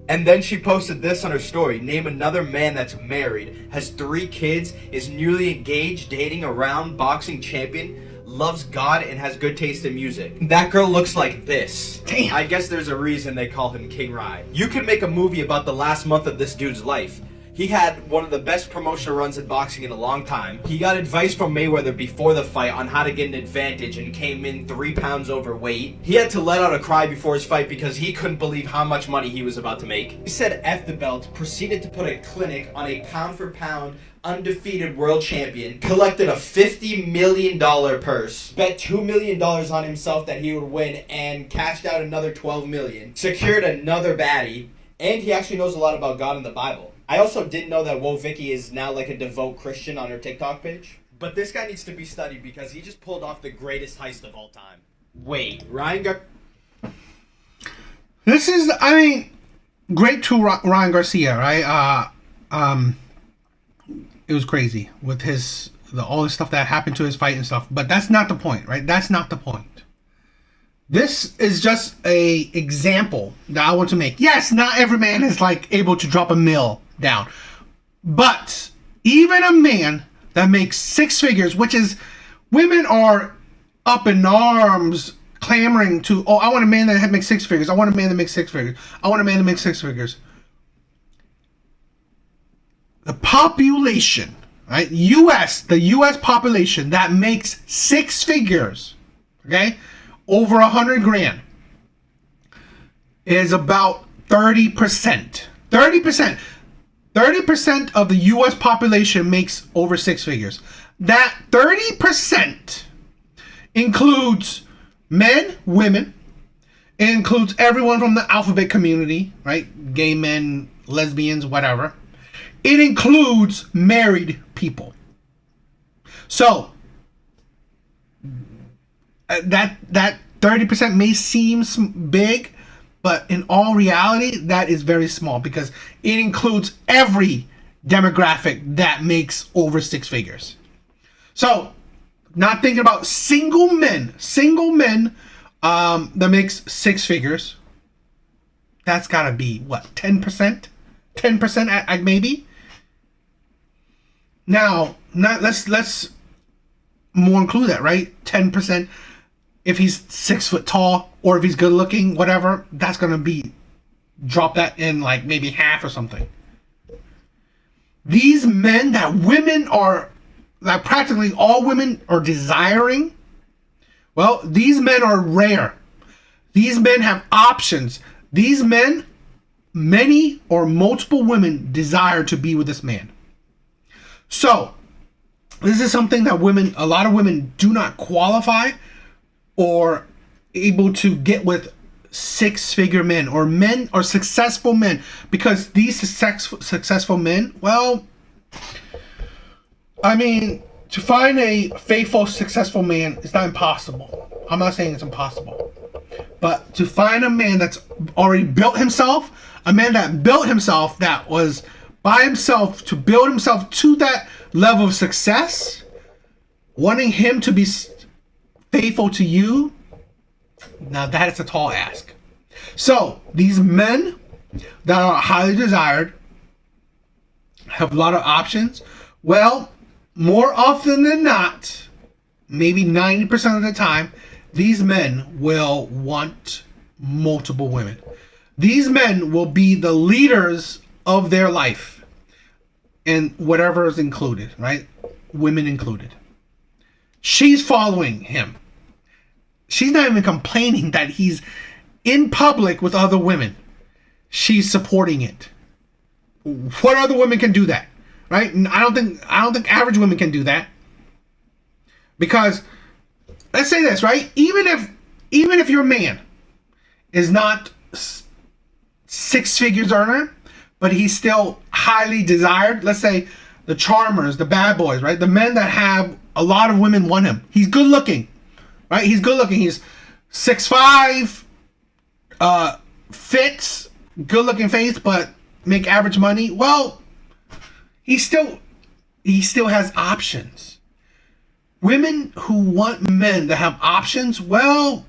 And then she posted this on her story. Name another man that's married, has 3 kids, is newly engaged, dating a round boxing champion, loves God, and has good taste in music. That girl looks like this. Damn. I guess there's a reason they call him King Rye. You could make a movie about the last month of this dude's life. He had one of the best promotional runs in boxing in a long time. He got advice from Mayweather before the fight on how to get an advantage and came in 3 pounds overweight. He had to let out a cry before his fight because he couldn't believe how much money he was about to make. He said F the belt, proceeded to put a clinic on a pound for pound undefeated world champion, collected a $50 million purse, bet $2 million on himself that he would win, and cashed out another $12 million, secured another baddie, and he actually knows a lot about God and the Bible. I also didn't know that Woe Vicky is now like a devout Christian on her TikTok page. But this guy needs to be studied because he just pulled off the greatest heist of all time. Wait, This is, I mean, great to Ryan Garcia, right? It was crazy with all the stuff that happened to his fight and stuff. But that's not the point, right? That's not the point. This is just a example that I want to make. Yes, not every man is like able to drop a mill down, but even a man that makes 6 figures, which is, women are up in arms clamoring to, oh, I want a man that makes 6 figures. I want a man that makes 6 figures. I want a man that makes 6 figures. The population, right? the U.S. population that makes 6 figures, okay, over 100 grand, is about 30%. 30% of the U.S. population makes over 6 figures. That 30% includes men, women. It includes everyone from the alphabet community, right? Gay men, lesbians, whatever. It includes married people. So that 30% may seem big, but in all reality, that is very small because it includes every demographic that makes over 6 figures. So, not thinking about single men that makes 6 figures. That's gotta be what, 10%? 10% maybe. Now, let's more include that, right? 10%. If he's 6 foot tall, or if he's good looking, whatever, that's gonna be, drop that in like maybe half or something. These men that practically all women are desiring, well, these men are rare. These men have options. These men, many or multiple women desire to be with this man. So, this is something that a lot of women do not qualify or able to get with 6-figure men or successful men, because these successful men, well, I mean, to find a faithful, successful man is not impossible. I'm not saying it's impossible, but to find a man that's already built himself, a man that built himself, that was by himself, to build himself to that level of success, wanting him to be faithful to you, now that is a tall ask. So these men that are highly desired have a lot of options. Well, more often than not, maybe 90% of the time, these men will want multiple women. These men will be the leaders of their life, and whatever is included, right? Women included. She's following him. She's not even complaining that he's in public with other women. She's supporting it. What other women can do that, right? I don't think average women can do that. Because let's say this, right? Even if your man is not six figures earner, but he's still highly desired. Let's say the charmers, the bad boys, right? The men that have a lot of women want him. He's good looking, right? He's good looking. He's 6'5", fits, good looking face, but make average money. Well, he still has options. Women who want men that have options, well,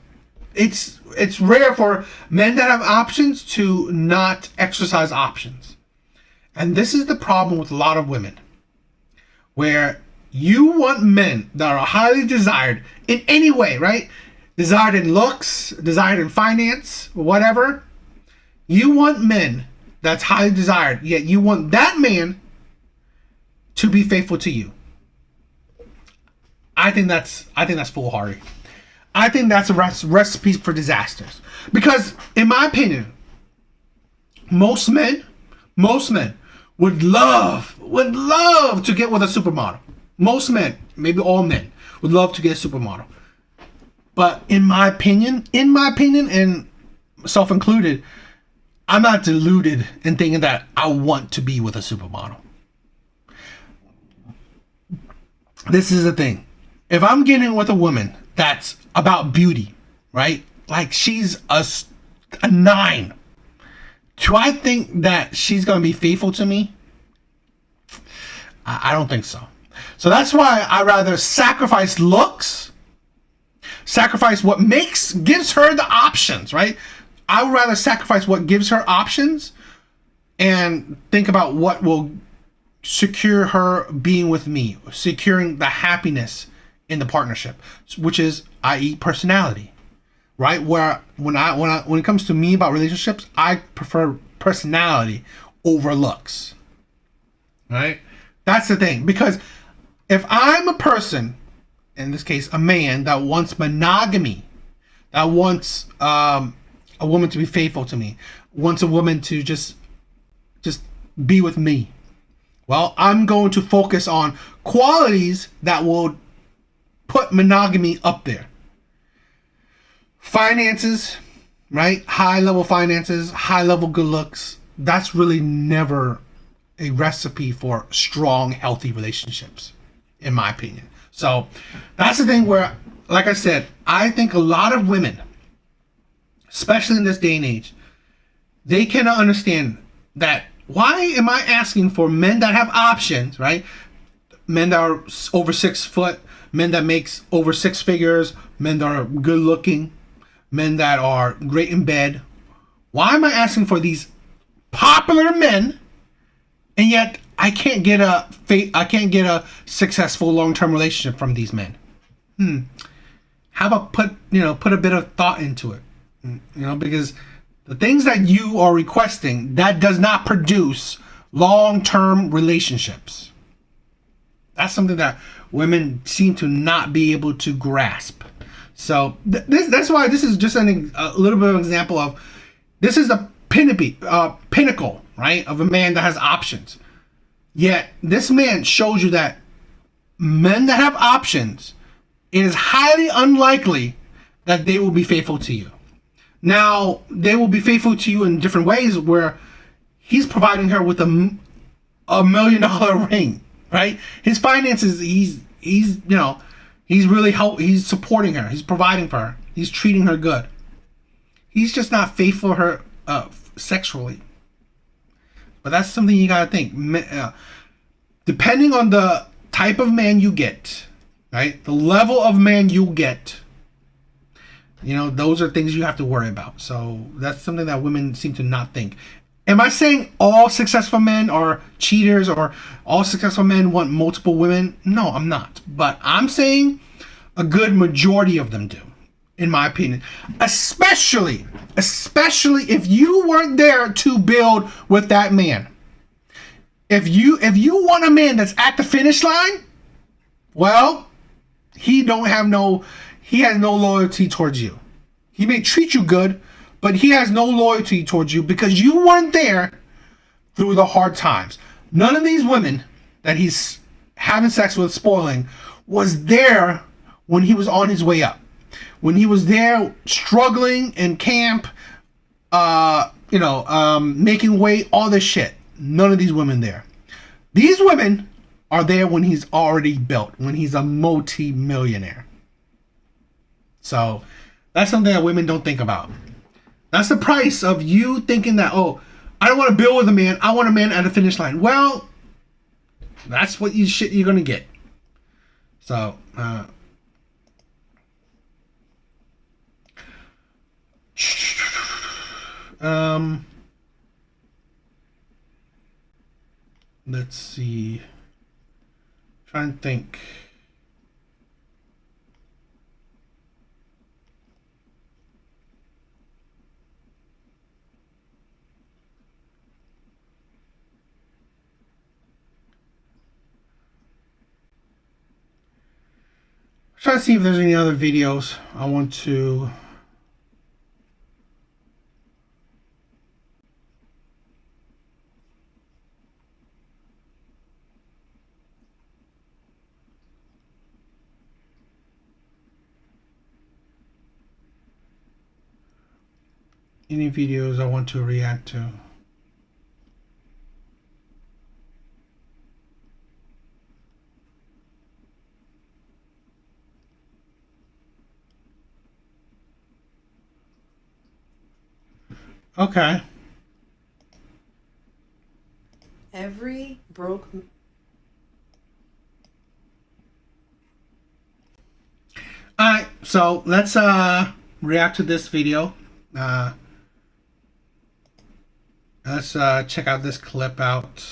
it's rare for men that have options to not exercise options. And this is the problem with a lot of women, where you want men that are highly desired in any way, right? Desired in looks, desired in finance, whatever. You want men that's highly desired, yet you want that man to be faithful to you. I think that's foolhardy. I think that's a recipe for disasters. Because, in my opinion, most men would love to get with a supermodel. Most men, maybe all men, would love to get a supermodel. But in my opinion, and self included, I'm not deluded in thinking that I want to be with a supermodel. This is the thing. If I'm getting with a woman that's about beauty, right? Like she's a 9. Do I think that she's going to be faithful to me? I don't think so. So that's why I rather sacrifice looks, sacrifice what gives her the options, right? I would rather sacrifice what gives her options and think about what will secure her being with me, securing the happiness in the partnership, which is, i.e., personality, right? Where when it comes to me about relationships, I prefer personality over looks, right? That's the thing. Because if I'm a person, in this case, a man that wants monogamy, that wants a woman to be faithful to me, wants a woman to just be with me, well, I'm going to focus on qualities that will put monogamy up there. Finances, right? High level finances, high level good looks. That's really never a recipe for strong, healthy relationships, in my opinion. So that's the thing where, like I said, I think a lot of women, especially in this day and age, they cannot understand that. Why am I asking for men that have options, right? Men that are over 6 foot, men that makes over 6 figures, men that are good looking, men that are great in bed. Why am I asking for these popular men, and yet I can't get a successful long-term relationship from these men? How about put a bit of thought into it? Because the things that you are requesting, that does not produce long-term relationships. That's something that women seem to not be able to grasp. So that's why this is just a little bit of an example of, this is the pinnacle, right, of a man that has options. Yet this man shows you that men that have options, it is highly unlikely that they will be faithful to you. Now, they will be faithful to you in different ways, where he's providing her with a $1 million ring, right? His finances, he's supporting her. He's providing for her. He's treating her good. He's just not faithful to her sexually. But that's something you gotta think. Depending on the type of man you get, right? The level of man you get, those are things you have to worry about. So that's something that women seem to not think. Am I saying all successful men are cheaters, or all successful men want multiple women? No, I'm not. But I'm saying a good majority of them do. in my opinion. Especially if you weren't there to build with that man. If you want a man that's at the finish line, well, he has no loyalty towards you. He may treat you good, but he has no loyalty towards you because you weren't there through the hard times. None of these women that he's having sex with, spoiling, was there when he was on his way up. When he was there struggling in camp, making weight, all this shit. None of these women there. These women are there when he's already built, when he's a multi-millionaire. So that's something that women don't think about. That's the price of you thinking that, oh, I don't want to build with a man. I want a man at the finish line. Well, that's what you're going to get. So, let's see. Try and think. Try to see if there's any other videos I want to. Any videos I want to react to. Okay. Every broke. Alright, so let's react to this video. Let's check out this clip out.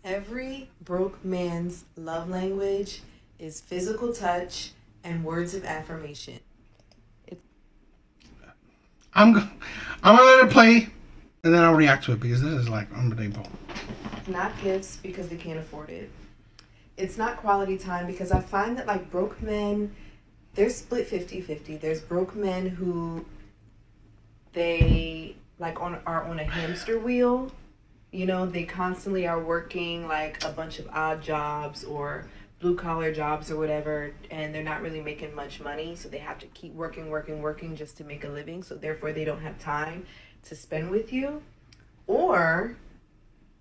Every broke man's love language is physical touch and words of affirmation. I'm gonna let it play, and then I'll react to it because this is like unbelievable. Not gifts because they can't afford it. It's not quality time because I find that like broke men, they're split 50-50. There's broke men who they like are on a hamster wheel. You know, they constantly are working like a bunch of odd jobs or blue collar jobs or whatever, and they're not really making much money, so they have to keep working just to make a living, so therefore they don't have time to spend with you. Or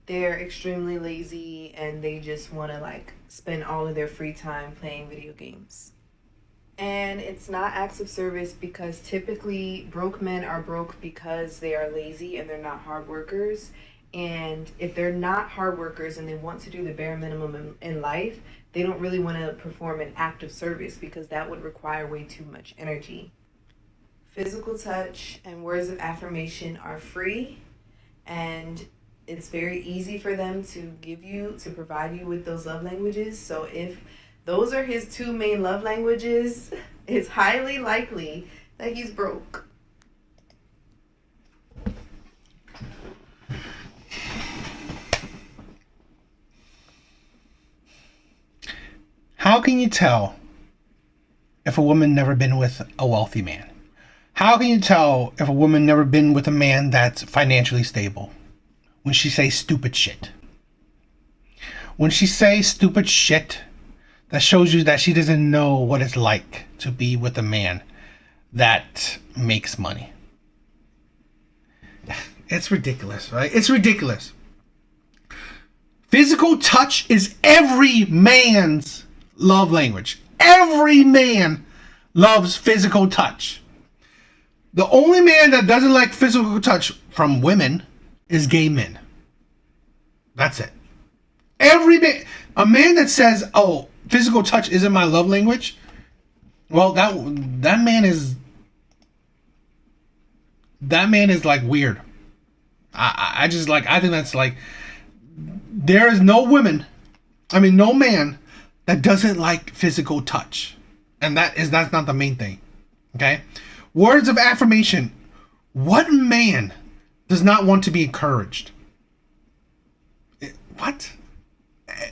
they're extremely lazy and they just want to like spend all of their free time playing video games. And it's not acts of service because typically broke men are broke because they are lazy and they're not hard workers. And if they're not hard workers and they want to do the bare minimum in life, they don't really want to perform an act of service because that would require way too much energy. Physical touch and words of affirmation are free, and it's very easy for them to provide you with those love languages. So if those are his two main love languages, it's highly likely that he's broke. How can you tell if a woman never been with a wealthy man? How can you tell if a woman never been with a man that's financially stable? When she says stupid shit. When she says stupid shit, that shows you that she doesn't know what it's like to be with a man that makes money. It's ridiculous, right? It's ridiculous. Physical touch is every man's love language. Every man loves physical touch. The only man that doesn't like physical touch from women is gay men. That's it. Every man, a man that says, "Oh, physical touch isn't my love language," well, that man is like weird. I think that's like There is no no man that doesn't like physical touch. And that's not the main thing. Okay? Words of affirmation. What man does not want to be encouraged? What?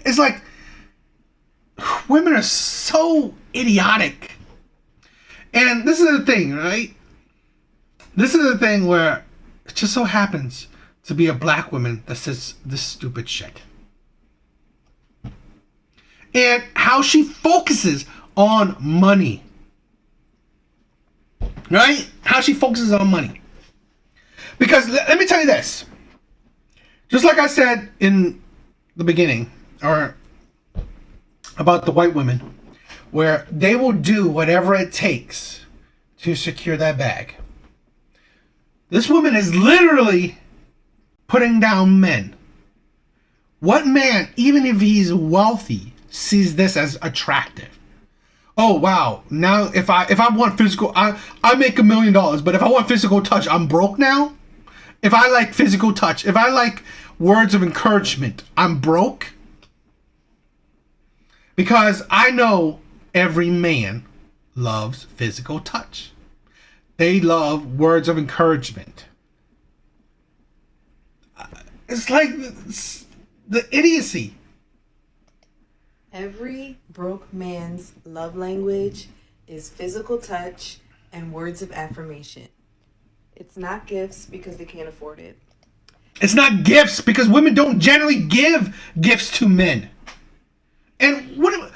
It's like women are so idiotic. And this is the thing, right? This is the thing where it just so happens to be a black woman that says this stupid shit. And how she focuses on money. Right? How she focuses on money. Because let me tell you this. Just like I said in the beginning, or about the white women, where they will do whatever it takes to secure that bag. This woman is literally putting down men. What man, even if he's wealthy, sees this as attractive? Oh wow! Now if I want physical, I make $1 million. But if I want physical touch, I'm broke now. If I like physical touch, if I like words of encouragement, I'm broke. Because I know every man loves physical touch. They love words of encouragement. It's like the idiocy. Every broke man's love language is physical touch and words of affirmation. It's not gifts because they can't afford it. It's not gifts because women don't generally give gifts to men. And what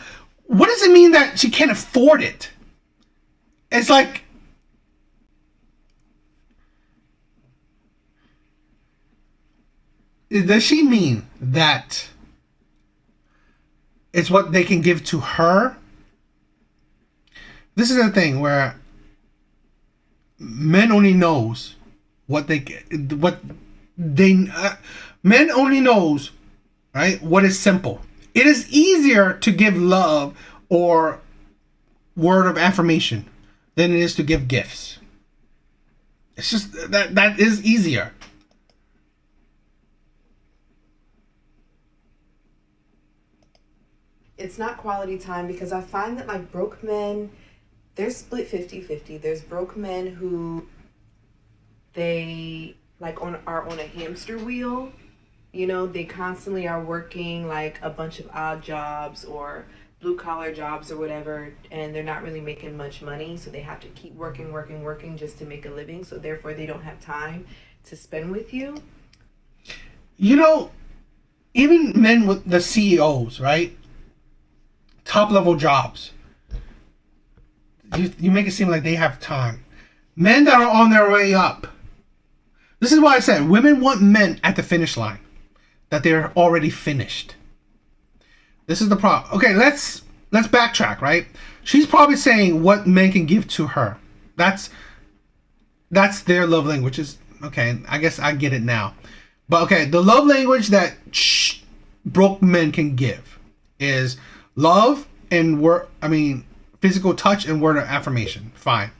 does it mean that she can't afford it? It's like, does she mean that it's what they can give to her? This is the thing where men only knows men only knows, right, what is simple. It is easier to give love or word of affirmation than it is to give gifts. It's just that is easier. It's not quality time because I find that like broke men, they're split 50-50. There's broke men who they like are on a hamster wheel. You know, they constantly are working like a bunch of odd jobs or blue collar jobs or whatever, and they're not really making much money, so they have to keep working just to make a living, so therefore they don't have time to spend with you. You know, even men with the CEOs, right? Top level jobs. You make it seem like they have time. Men that are on their way up. This is why I said women want men at the finish line. That they're already finished. This is the problem. Okay, let's backtrack, right? She's probably saying what men can give to her. That's their love language. Okay, I guess I get it now. But okay, the love language that broke men can give is love and physical touch and word of affirmation. Fine.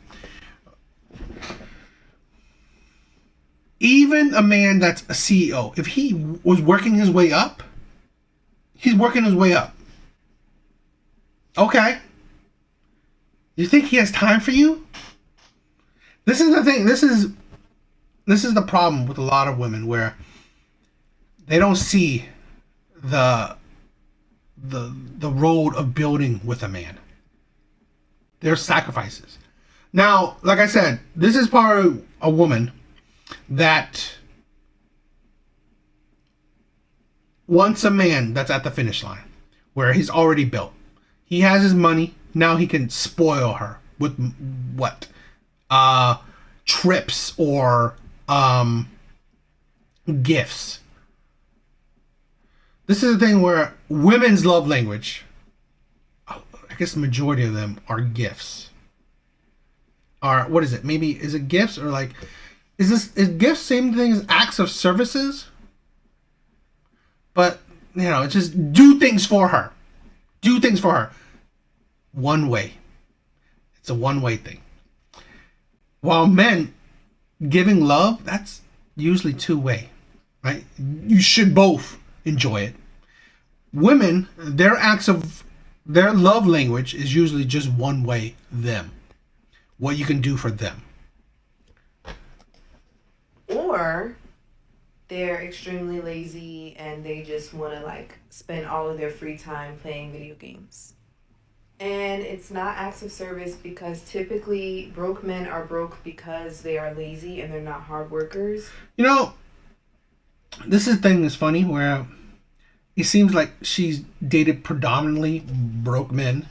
Even a man that's a CEO, if he was working his way up, he's working his way up. Okay. You think he has time for you? This is the thing. This is the problem with a lot of women where they don't see the road of building with a man. There's sacrifices. Now, like I said, this is probably a woman that wants a man that's at the finish line, where he's already built. He has his money. Now he can spoil her with what? Trips or gifts. This is the thing where women's love language, I guess the majority of them are gifts. What is it? Maybe, is it gifts or like, is gifts same thing as acts of services? But, it's just do things for her. Do things for her. One way. It's a one-way thing. While men giving love, that's usually two-way, right? You should both enjoy it. Women, their love language is usually just one way, them. What you can do for them. Or they're extremely lazy and they just want to like spend all of their free time playing video games. And it's not acts of service because typically broke men are broke because they are lazy and they're not hard workers. You know, this is thing that's funny where it seems like she's dated predominantly broke men.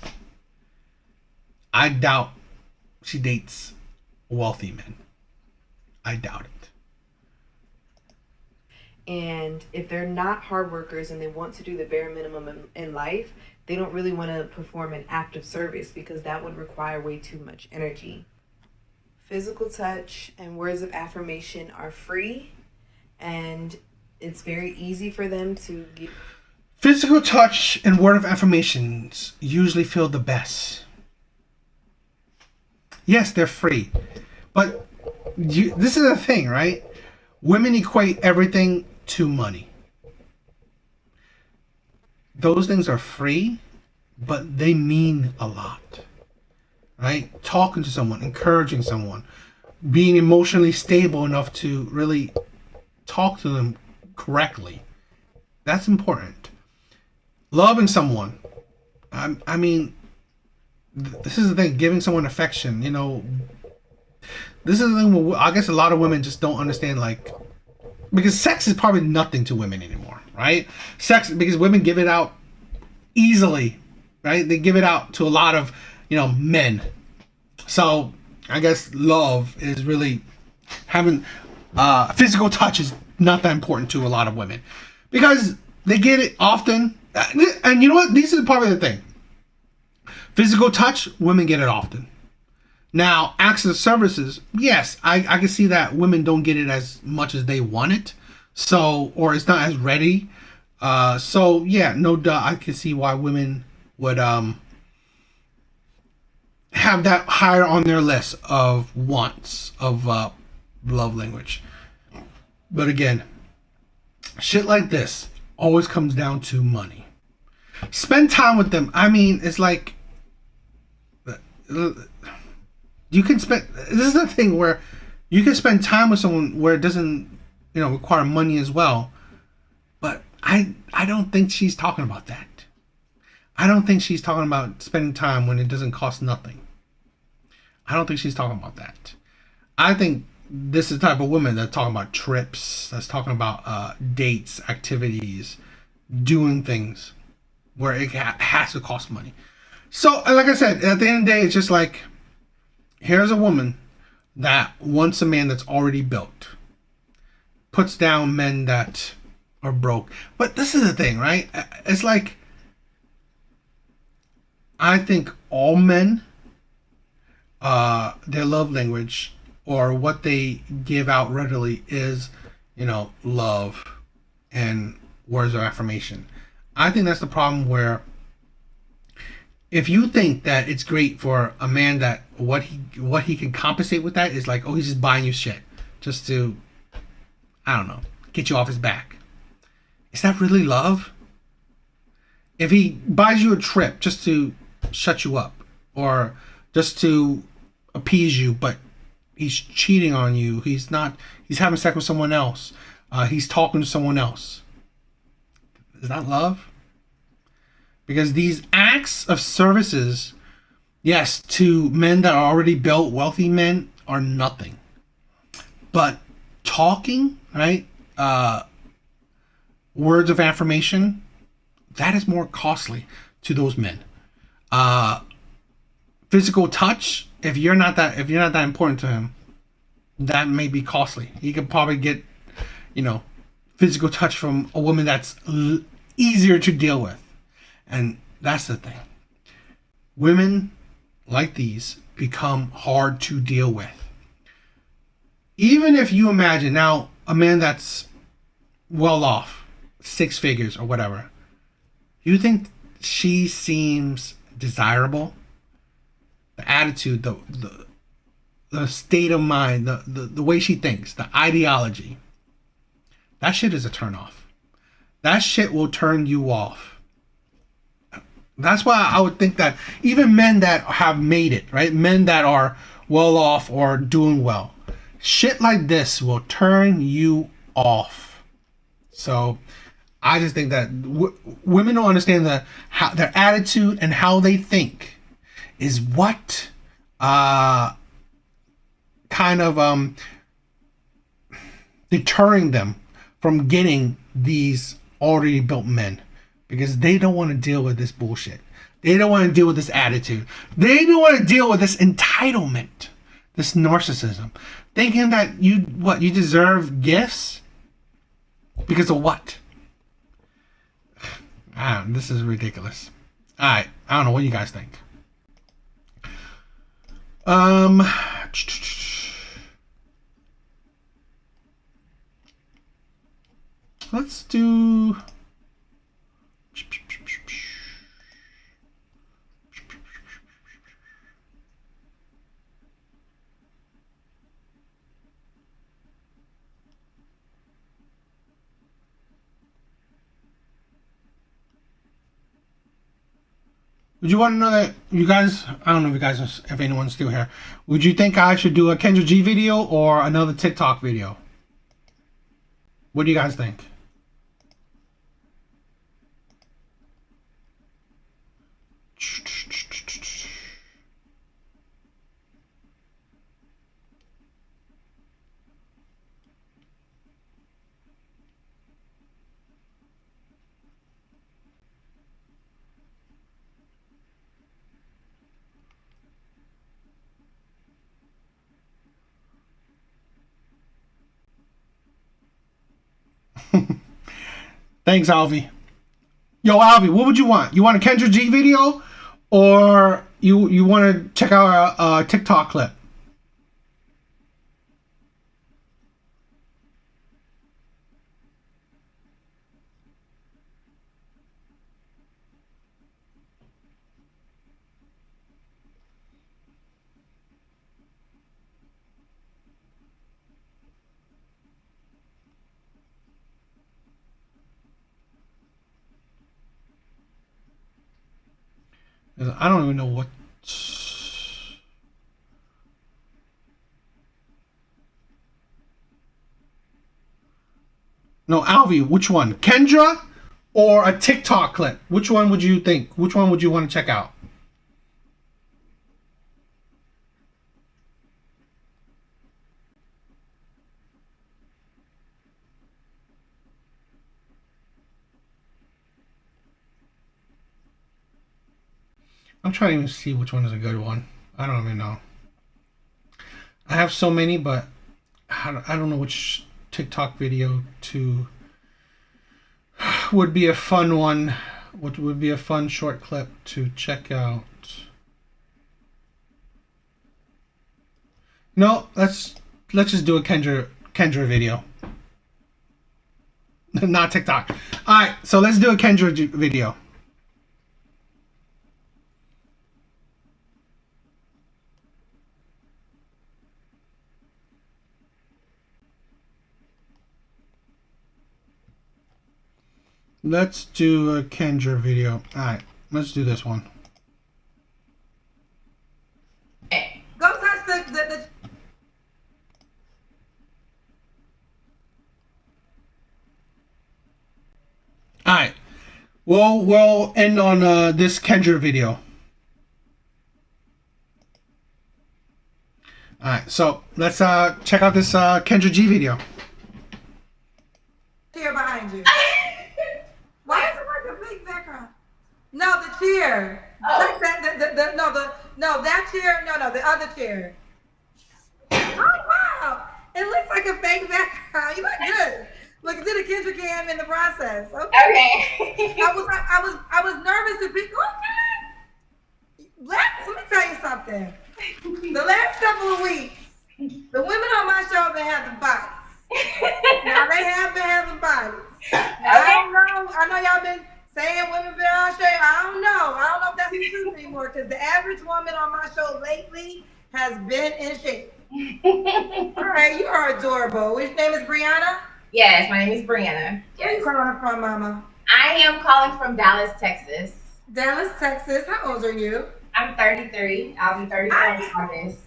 I doubt she dates wealthy men. I doubt it. And if they're not hard workers and they want to do the bare minimum in life, they don't really want to perform an act of service because that would require way too much energy. Physical touch and words of affirmation are free, and it's very easy for them to get. Physical touch and word of affirmations usually feel the best. Yes, they're free. But this is the thing, right? Women equate everything to money. Those things are free, but they mean a lot. Right? Talking to someone, encouraging someone, being emotionally stable enough to really talk to them correctly. That's important. Loving someone. I mean, this is the thing, giving someone affection, you know. This is the thing where I guess a lot of women just don't understand, like, because sex is probably nothing to women anymore, right? Sex, because women give it out easily, right? They give it out to a lot of, you know, men. So I guess love is really having physical touch is not that important to a lot of women because they get it often. And you know what? This is probably the thing. Physical touch, women get it often. Now, acts of services, yes, I can see that women don't get it as much as they want it. So, or it's not as ready. So, yeah, no doubt, I can see why women would have that higher on their list of wants of love language. But again, shit like this always comes down to money. Spend time with them. I mean, it's like you can spend. This is the thing where you can spend time with someone where it doesn't, you know, require money as well. But I don't think she's talking about that. I don't think she's talking about spending time when it doesn't cost nothing. I don't think she's talking about that. I think this is the type of woman that's talking about trips, that's talking about dates, activities, doing things where it has to cost money. So, like I said, at the end of the day, it's just like, here's a woman that wants a man that's already built, puts down men that are broke. But this is the thing, right? It's like, I think all men, their love language or what they give out readily is, you know, love and words of affirmation. I think that's the problem where if you think that it's great for a man that what he can compensate with that is like, oh, he's just buying you shit just to, I don't know, get you off his back. Is that really love? If he buys you a trip just to shut you up or just to appease you, but he's cheating on you, he's having sex with someone else, he's talking to someone else, is that love? Because these acts of services, yes, to men that are already built, wealthy men, are nothing. But talking, right? Words of affirmation, that is more costly to those men. Physical touch, if you're not that important to him, that may be costly. He could probably get, you know, physical touch from a woman that's easier to deal with. And that's the thing. Women like these become hard to deal with. Even if you imagine now a man that's well off, 6 figures or whatever, you think she seems desirable? The attitude, the state of mind, the way she thinks, the ideology, that shit is a turn off. That shit will turn you off. That's why I would think that even men that have made it, right? Men that are well off or doing well, shit like this will turn you off. So I just think that women don't understand how their attitude and how they think is what kind of deterring them from getting these already built men, because they don't want to deal with this bullshit. They don't want to deal with this attitude. They don't want to deal with this entitlement, this narcissism, thinking that you deserve gifts because of what? This is ridiculous. All right, I don't know what you guys think. Let's do. Would you want to know that you guys? I don't know if anyone's still here. Would you think I should do a Kendra G video or another TikTok video? What do you guys think? Thanks, Alvi. Yo, Alvi, what would you want? You want a Kendra G video, or you want to check out a TikTok clip? I don't even know what. No, Alvi, which one? Kendra or a TikTok clip? Which one would you think? Which one would you want to check out? I'm trying to even see which one is a good one. I don't even know. I have so many, but I don't know which TikTok video to would be a fun one. What would be a fun short clip to check out? No, let's just do a Kendra video. Not TikTok. All right, so let's do a Kendra video. Let's do a Kendra video. Alright, let's do this one. Go touch the Alright. We'll end on this Kendra video. Alright, so let's check out this Kendra G video. chair behind you. Why is it like a big background? No, the chair. Like that, that chair. No, the other chair. Oh wow! It looks like a fake background. You look good. Look, did a Kendra cam in the process. Okay. I was nervous to pick. Okay. Let me tell you something. The last couple of weeks, the women on my show have been having bodies. Now they have been having bodies. I know y'all been saying women been out of shape. I don't know if that's the truth anymore, because the average woman on my show lately has been in shape. All right, you are adorable. Which name is Brianna? Yes, my name is Brianna. Where are you calling from, Mama? I am calling from Dallas, Texas. Dallas, Texas. How old are you? I'm 33. I'll be 34 in August.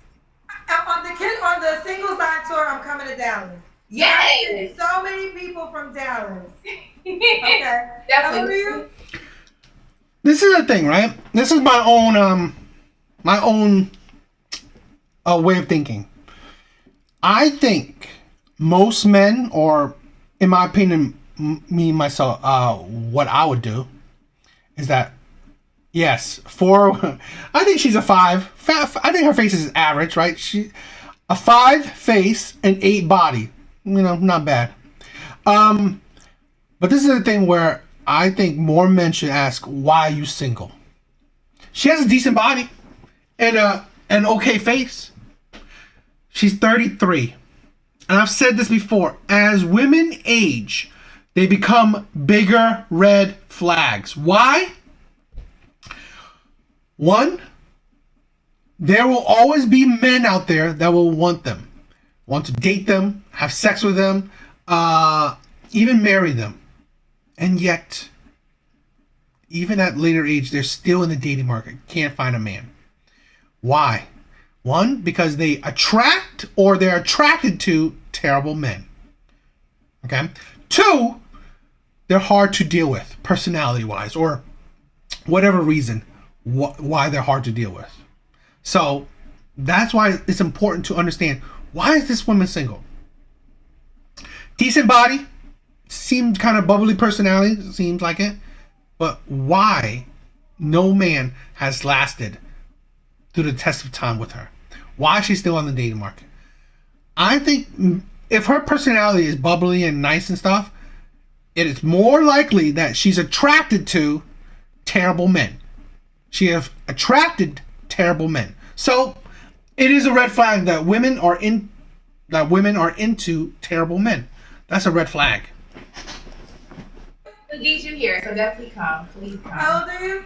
On the single side tour, I'm coming to Dallas. Yay! So many people from Dallas. Okay. How old are you? This is the thing, right? This is my own way of thinking. I think most men, or in my opinion, me myself, what I would do is that, yes, I think she's a 5. I think her face is average, right? She a 5 face and 8 body. You know, not bad. But this is the thing where I think more men should ask, why are you single? She has a decent body and an okay face. She's 33. And I've said this before. As women age, they become bigger red flags. Why? One, there will always be men out there that will want them. Want to date them, have sex with them, even marry them. And yet, even at later age, they're still in the dating market. Can't find a man. Why? One, because they attract or they're attracted to terrible men. Okay? 2, they're hard to deal with, personality-wise, or whatever reason why they're hard to deal with. So, that's why it's important to understand, why is this woman single? Decent body, seems kind of bubbly personality, seems like it. But why no man has lasted through the test of time with her? Why is she still on the dating market? I think if her personality is bubbly and nice and stuff, it is more likely that she's attracted to terrible men. She has attracted terrible men. So it is a red flag that women are into terrible men. That's a red flag. We'll get you here, so definitely come. Please come. How old are you?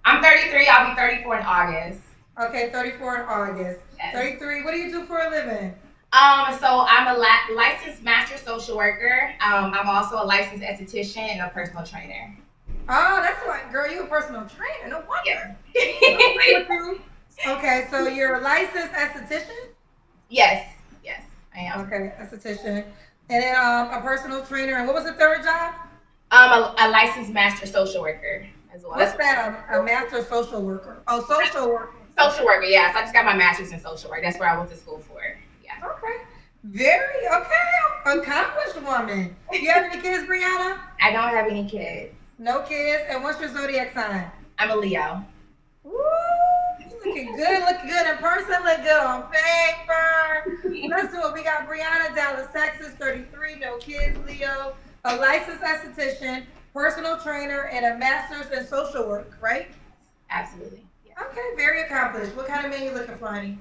I'm 33. I'll be 34 in August. Okay, 34 in August. Yes. 33. What do you do for a living? So I'm a licensed master social worker. I'm also a licensed esthetician and a personal trainer. Oh, that's like, girl, you a personal trainer. No wonder. Yeah. Okay, so you're a licensed esthetician? Yes, I am. Okay, esthetician. And then a personal trainer. And what was the third job? A licensed master social worker as well. What's that? A master social worker. Oh, social worker. Social worker, yes. I just got my master's in social work. That's where I went to school for. Yeah. Okay. Very accomplished woman. You have any kids, Brianna? I don't have any kids. No kids. And what's your zodiac sign? I'm a Leo. Woo! Looking good in person, look good on paper. Let's do it. We got Brianna, Dallas, Texas, 33, no kids, Leo, a licensed esthetician, personal trainer, and a master's in social work, right? Absolutely. Yes. Okay, very accomplished. What kind of man you looking for, honey?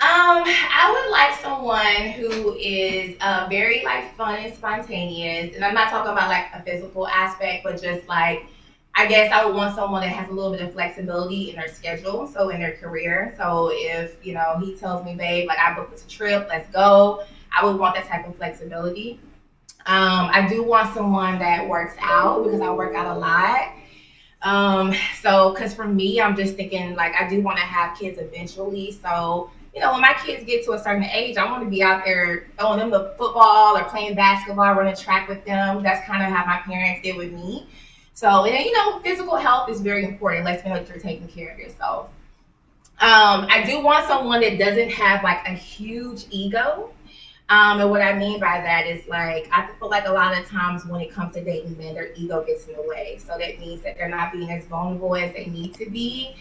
I would like someone who is very like fun and spontaneous, and I'm not talking about like a physical aspect, but just like, I guess I would want someone that has a little bit of flexibility in their schedule, so in their career. So if, you know, he tells me, babe, like I booked this trip, let's go, I would want that type of flexibility. I do want someone that works out because I work out a lot. So, cause for me, I'm just thinking like, I do want to have kids eventually. So, you know, when my kids get to a certain age, I want to be out there throwing them the football or playing basketball, running track with them. That's kind of how my parents did with me. So, and then, you know, physical health is very important. Let's make sure you're taking care of yourself. I do want someone that doesn't have like a huge ego. And what I mean by that is like, I feel like a lot of times when it comes to dating men, their ego gets in the way. So that means that they're not being as vulnerable as they need to be.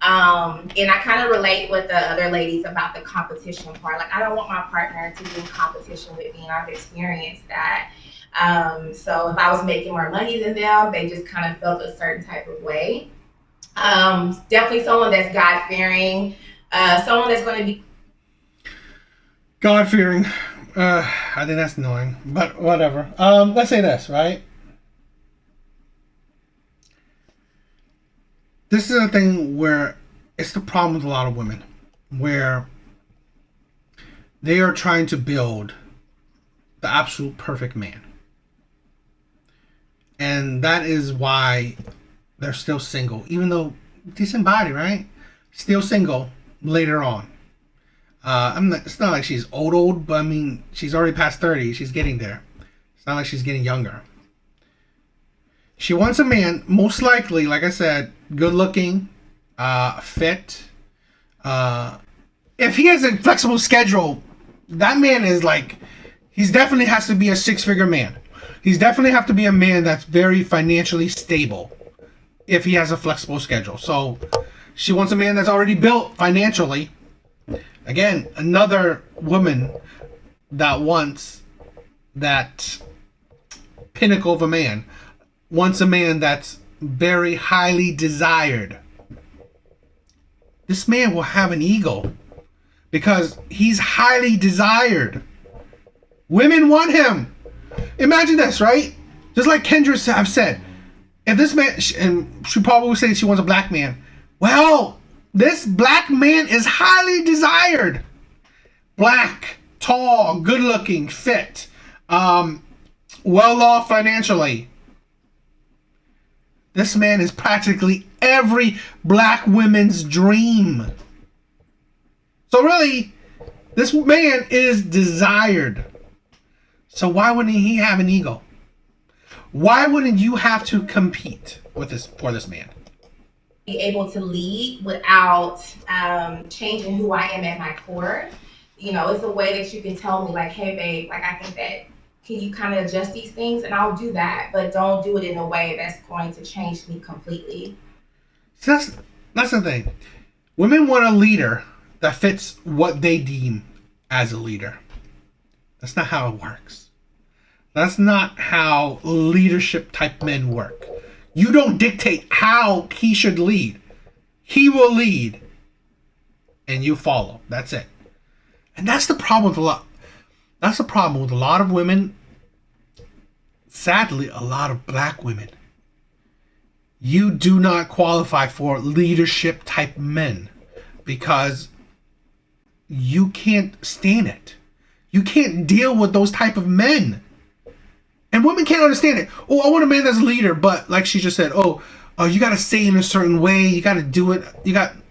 And I kind of relate with the other ladies about the competition part. Like, I don't want my partner to do competition with me, and I've experienced that. So if I was making more money than them, they just kind of felt a certain type of way. Definitely someone that's God-fearing, someone that's going to be God-fearing. I think that's annoying, but whatever. Let's say this, right? This is a thing where it's the problem with a lot of women, where they are trying to build the absolute perfect man. And that is why they're still single, even though decent body, right? Still single later on. It's not like she's old, but I mean, she's already past 30. She's getting there. It's not like she's getting younger. She wants a man, most likely, like I said, good looking, fit. If he has a flexible schedule, that man is like, he's definitely has to be a 6-figure man. He's definitely have to be a man that's very financially stable if he has a flexible schedule. So she wants a man that's already built financially. Again, another woman that wants that pinnacle of a man. Wants a man that's very highly desired. This man will have an ego because he's highly desired. Women want him. Imagine this, right? Just like Kendra have said, if this man, and she probably would say she wants a black man. Well, this black man is highly desired. Black, tall, good looking, fit, well off financially. This man is practically every black woman's dream. So really, this man is desired. So why wouldn't he have an ego? Why wouldn't you have to compete with this for this man? Be able to lead without changing who I am at my core. You know, it's a way that you can tell me like, hey babe, like I think that, can you kind of adjust these things? And I'll do that, but don't do it in a way that's going to change me completely. So that's the thing. Women want a leader that fits what they deem as a leader. That's not how it works. That's not how leadership type men work. You don't dictate how he should lead. He will lead and you follow. That's it. And that's the problem with a lot. That's the problem with a lot of women. Sadly, a lot of black women. You do not qualify for leadership type men because you can't stand it. You can't deal with those type of men. And women can't understand it. Oh, I want a man that's a leader, but like she just said, oh, you got to say in a certain way. You got to do it.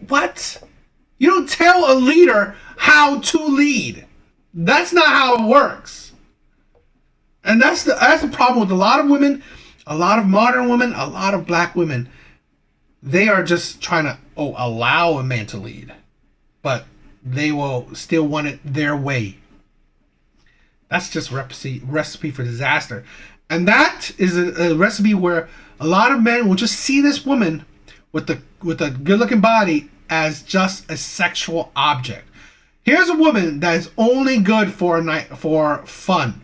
What? You don't tell a leader how to lead. That's not how it works. And that's the problem with a lot of women, a lot of modern women, a lot of black women. They are just trying to allow a man to lead, but they will still want it their way. That's just recipe for disaster. And that is a recipe where a lot of men will just see this woman with a good-looking body as just a sexual object. Here's a woman that is only good for a night, for fun.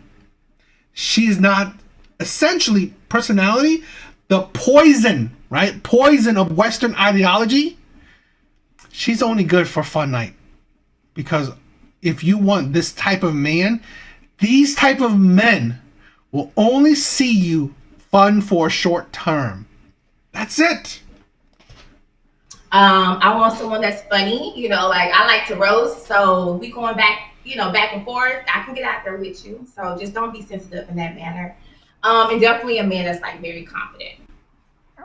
She's not essentially personality, the poison, right? Poison of Western ideology. She's only good for fun night. Because if you want this type of man, these type of men will only see you fun for a short term. That's it. I want someone that's funny, you know, like I like to roast, so we going back, back and forth. I can get out there with you, so just don't be sensitive in that manner. And definitely a man that's like very confident.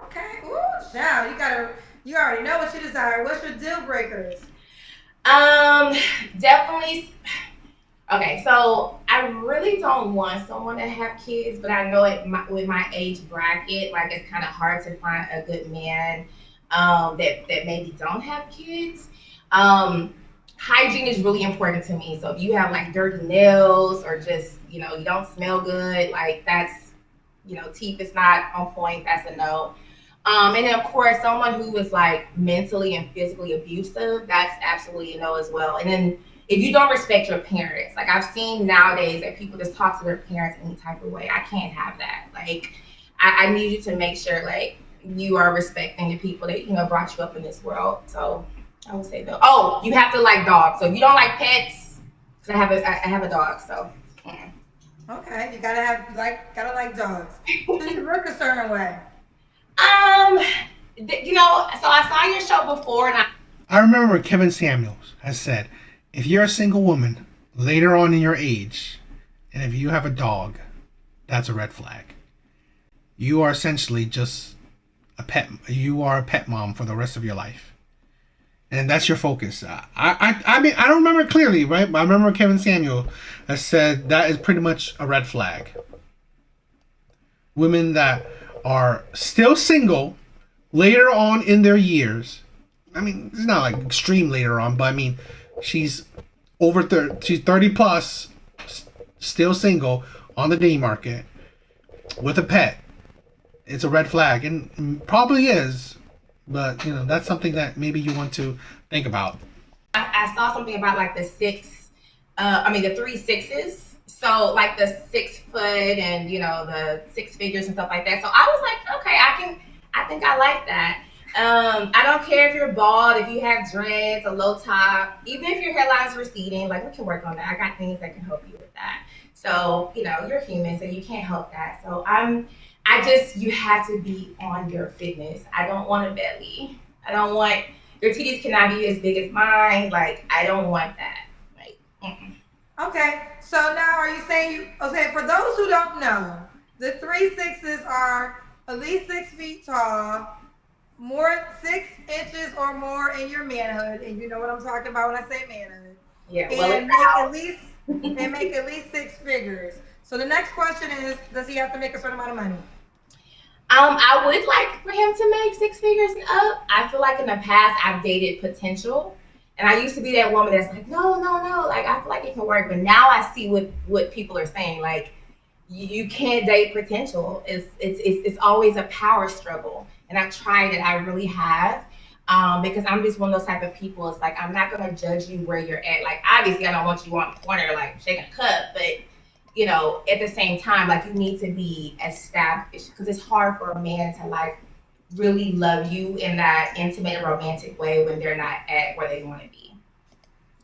Okay. Ooh, now you already know what you desire. What's your deal breakers? Definitely. Okay, so I really don't want someone to have kids, but I know with my age bracket, like it's kind of hard to find a good man that maybe don't have kids. Hygiene is really important to me. So if you have like dirty nails or just, you don't smell good, like that's, teeth is not on point, that's a no. And then of course, someone who is like mentally and physically abusive, that's absolutely a no as well. And then if you don't respect your parents, like I've seen nowadays that people just talk to their parents any type of way. I can't have that. Like I need you to make sure like you are respecting the people that, brought you up in this world. So I would say though. Oh, you have to like dogs. So if you don't like pets, because I have a dog, so. Okay, you gotta like dogs. Does it work a certain way? So I saw your show before, and I remember Kevin Samuels has said, if you're a single woman later on in your age, and if you have a dog, that's a red flag. You are essentially just You are a pet mom for the rest of your life, and that's your focus. I mean, I don't remember clearly, right? But I remember Kevin Samuel has said that is pretty much a red flag. Women that are still single later on in their years. I mean, it's not like extreme later on, but I mean, she's over 30. She's 30 plus, still single on the dating market with a pet. It's a red flag, and probably is. But you know, that's something that maybe you want to think about. I saw something about like the the 3 6s. So like the 6 foot and the 6 figures and stuff like that. So I was like, okay, I think I like that. I don't care if you're bald, if you have dreads, a low top, even if your hairline's receding, like we can work on that. I got things that can help you with that. So, you're human, so you can't help that. So you have to be on your fitness. I don't want a belly. I don't want, your titties cannot be as big as mine. Like, I don't want that. Like, Okay, so now are you saying okay, for those who don't know, the 3 6s are at least 6 feet tall, more 6 inches or more in your manhood, and you know what I'm talking about when I say manhood. Yeah, and make at least 6 figures. So the next question is, does he have to make a certain amount of money? I would like for him to make 6 figures and up. I feel like in the past I've dated potential. And I used to be that woman that's like, no. Like, I feel like it can work. But now I see what people are saying. Like, you can't date potential. It's always a power struggle. And I've tried it. I really have. Because I'm just one of those type of people. It's like, I'm not going to judge you where you're at. Like, obviously, I don't want you on the corner, like, shaking a cup. But, at the same time, like, you need to be established. Because it's hard for a man to, like, really love you in that intimate and romantic way when they're not at where they want to be.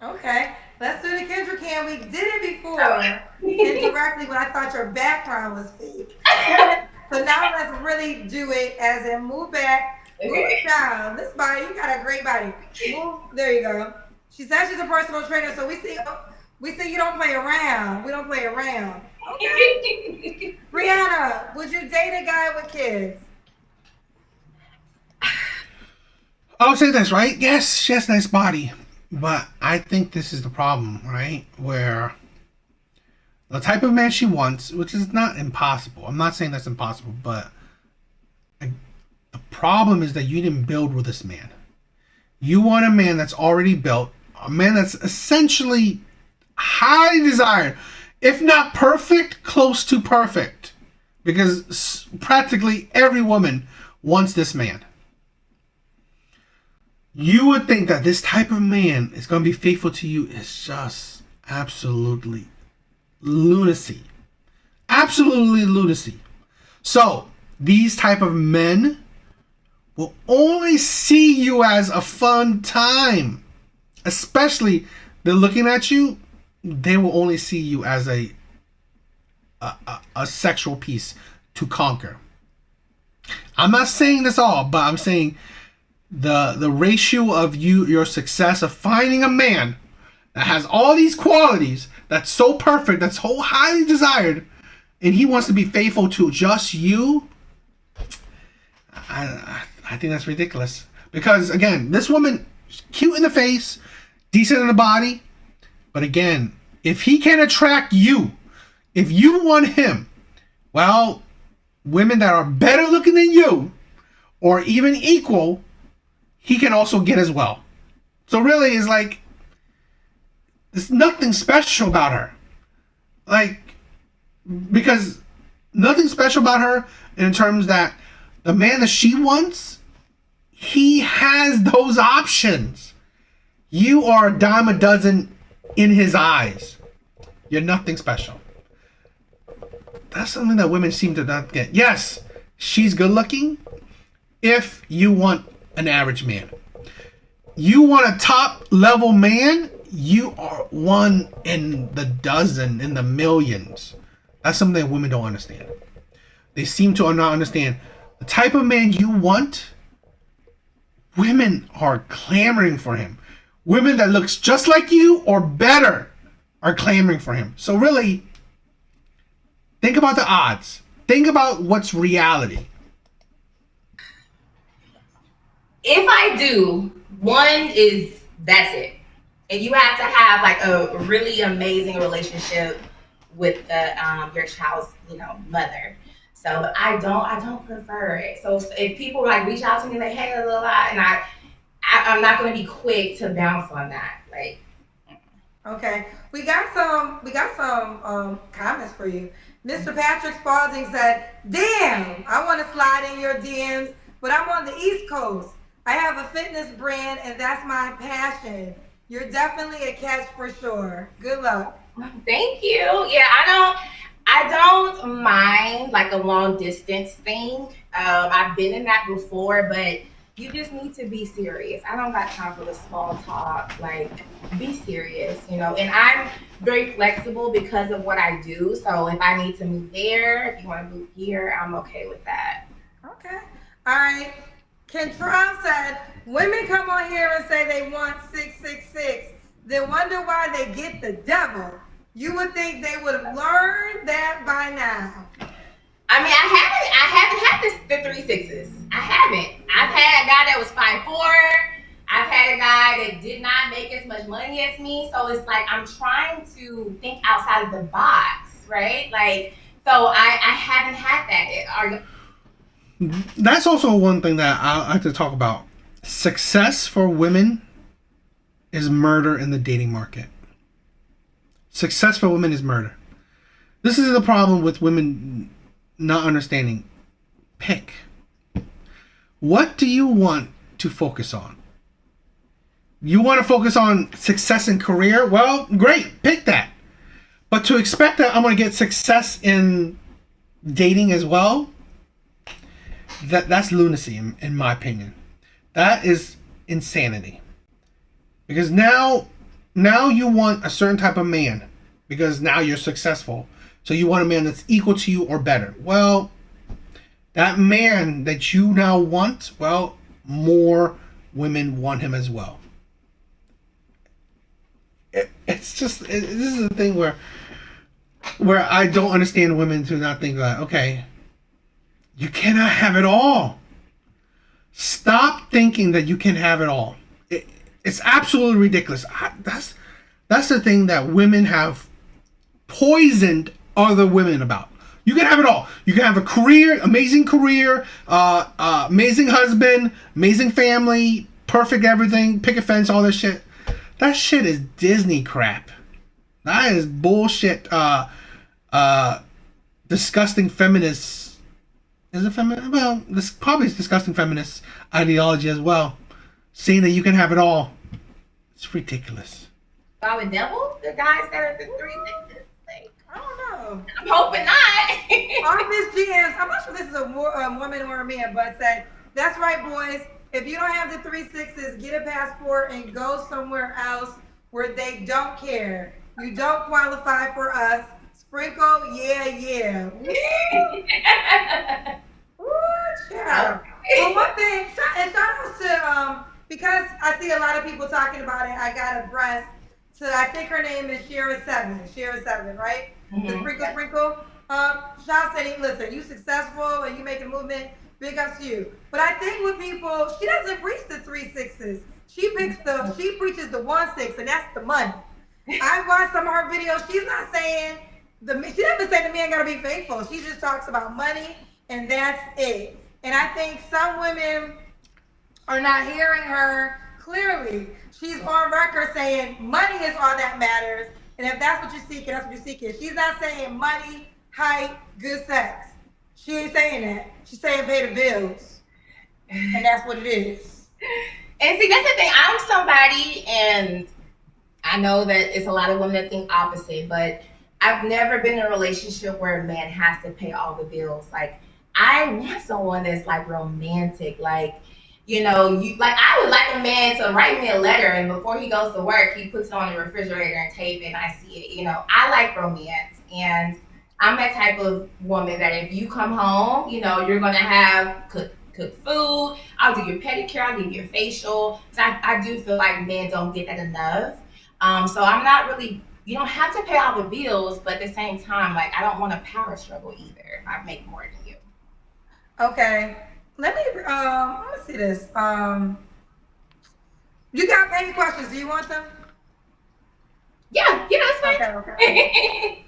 Okay, let's do the Kendra Cam. We did it before indirectly when I thought your background was fake. So now let's really do it as in move back, move down. This body, you got a great body. Move, there you go. She said she's a personal trainer, so we see you don't play around. We don't play around. Okay. Brianna, would you date a guy with kids? I'll say this, right? Yes, she has a nice body. But I think this is the problem, right? Where the type of man she wants, which is not impossible. I'm not saying that's impossible, but the problem is that you didn't build with this man. You want a man that's already built, a man that's essentially highly desired, if not perfect, close to perfect. Because practically every woman wants this man. You would think that this type of man is going to be faithful to you is just absolutely lunacy. Absolutely lunacy. So, these type of men will only see you as a fun time. Especially, they're looking at you, they will only see you as a sexual piece to conquer. I'm not saying this all, but I'm saying the ratio of your success of finding a man that has all these qualities, that's so perfect, that's so highly desired, and he wants to be faithful to just you, I think that's ridiculous. Because again, this woman, cute in the face, decent in the body, but again, if he can attract you, if you want him, well, women that are better looking than you, or even equal, he can also get as well. So really, it's like, there's nothing special about her. Like, because nothing special about her in terms that the man that she wants, he has those options. You are a dime a dozen in his eyes. You're nothing special. That's something that women seem to not get. Yes, she's good looking if you want an average man. You want a top level man, you are one in the dozen, in the millions. That's something that women don't understand. They seem to not understand the type of man you want. Women are clamoring for him. Women that looks just like you or better are clamoring for him. So really, think about the odds. Think about what's reality. If I do, one is that's it. And you have to have like a really amazing relationship with the your child's, mother. So I don't prefer it. So if people like reach out to me like, hey, blah, blah, blah, and I'm not gonna be quick to bounce on that. Like, Okay, we got some comments for you. Mr. Patrick Spalding said, "Damn, I want to slide in your DMs, but I'm on the East Coast. I have a fitness brand, and that's my passion. You're definitely a catch for sure. Good luck." thank you. Yeah, I don't mind like a long distance thing. I've been in that before, but you just need to be serious. I don't got time for the small talk. Like, be serious, And I'm very flexible because of what I do. So if I need to move there, if you want to move here, I'm okay with that. Okay, all right. Kentrell said, "Women come on here and say they want 666, then wonder why they get the devil. You would think they would have learned that by now." I mean, I haven't had the 3 6s. I haven't. I've had a guy that was 5'4". I've had a guy that did not make as much money as me. So it's like I'm trying to think outside of the box, right? Like, so I haven't had that. That's also one thing that I like to talk about. Success for women is murder in the dating market. Success for women is murder. This is the problem with women not understanding. Pick. What do you want to focus on? You want to focus on success in career? Well, great. Pick that. But to expect that I'm going to get success in dating as well, that's lunacy in my opinion. That is insanity. Because now you want a certain type of man because now you're successful. So you want a man that's equal to you or better. Well, that man that you now want, well, more women want him as well. This is a thing where I don't understand women to not think that, okay, you cannot have it all. Stop thinking that you can have it all. It's absolutely ridiculous. That's the thing that women have poisoned other women about. You can have it all. You can have a career, amazing husband, amazing family, perfect everything, picket fence, all this shit. That shit is Disney crap. That is bullshit. Disgusting feminist. Is it feminist? Well, this probably is disgusting feminist ideology as well. Saying that you can have it all. It's ridiculous. By the devil? The guys that are the 3 6s? Like, I don't know. I'm hoping not. Our Miss GMs, I'm not sure this is a woman or a man, but said, "That's right, boys. If you don't have the 3 6s, get a passport and go somewhere else where they don't care. You don't qualify for us. Sprinkle, yeah. Ooh, child. Well, one thing, and shout out to, because I see a lot of people talking about it, I got a breast to, I think her name is Shira7, right? The sprinkle. Sean said, "Listen, you successful and you make a movement, big ups to you." But I think with people, she doesn't preach the 3 6s. She preaches the 1 6, and that's the money. I watched some of her videos. She's not saying she doesn't say the man gotta be faithful. She just talks about money, and that's it. And I think some women are not hearing her clearly. She's on record saying money is all that matters, and if that's what you're seeking, that's what you're seeking. She's not saying money, height, good sex. She ain't saying that. She's saying pay the bills, and that's what it is. And see, that's the thing. I'm somebody, and I know that it's a lot of women that think opposite, but I've never been in a relationship where a man has to pay all the bills. Like, I want someone that's like romantic, like, I would like a man to write me a letter, and before he goes to work, he puts it on the refrigerator and tape it, and I see it. I like romance, and I'm that type of woman that if you come home, you're gonna have cook food. I'll do your pedicure. I'll give you your facial. So I do feel like men don't get that enough. So I'm not really. You don't have to pay all the bills, but at the same time, like, I don't want a power struggle either. I make more than you. Okay. let me see this. You got any questions? Do you want them? Yeah, that's fine. Okay.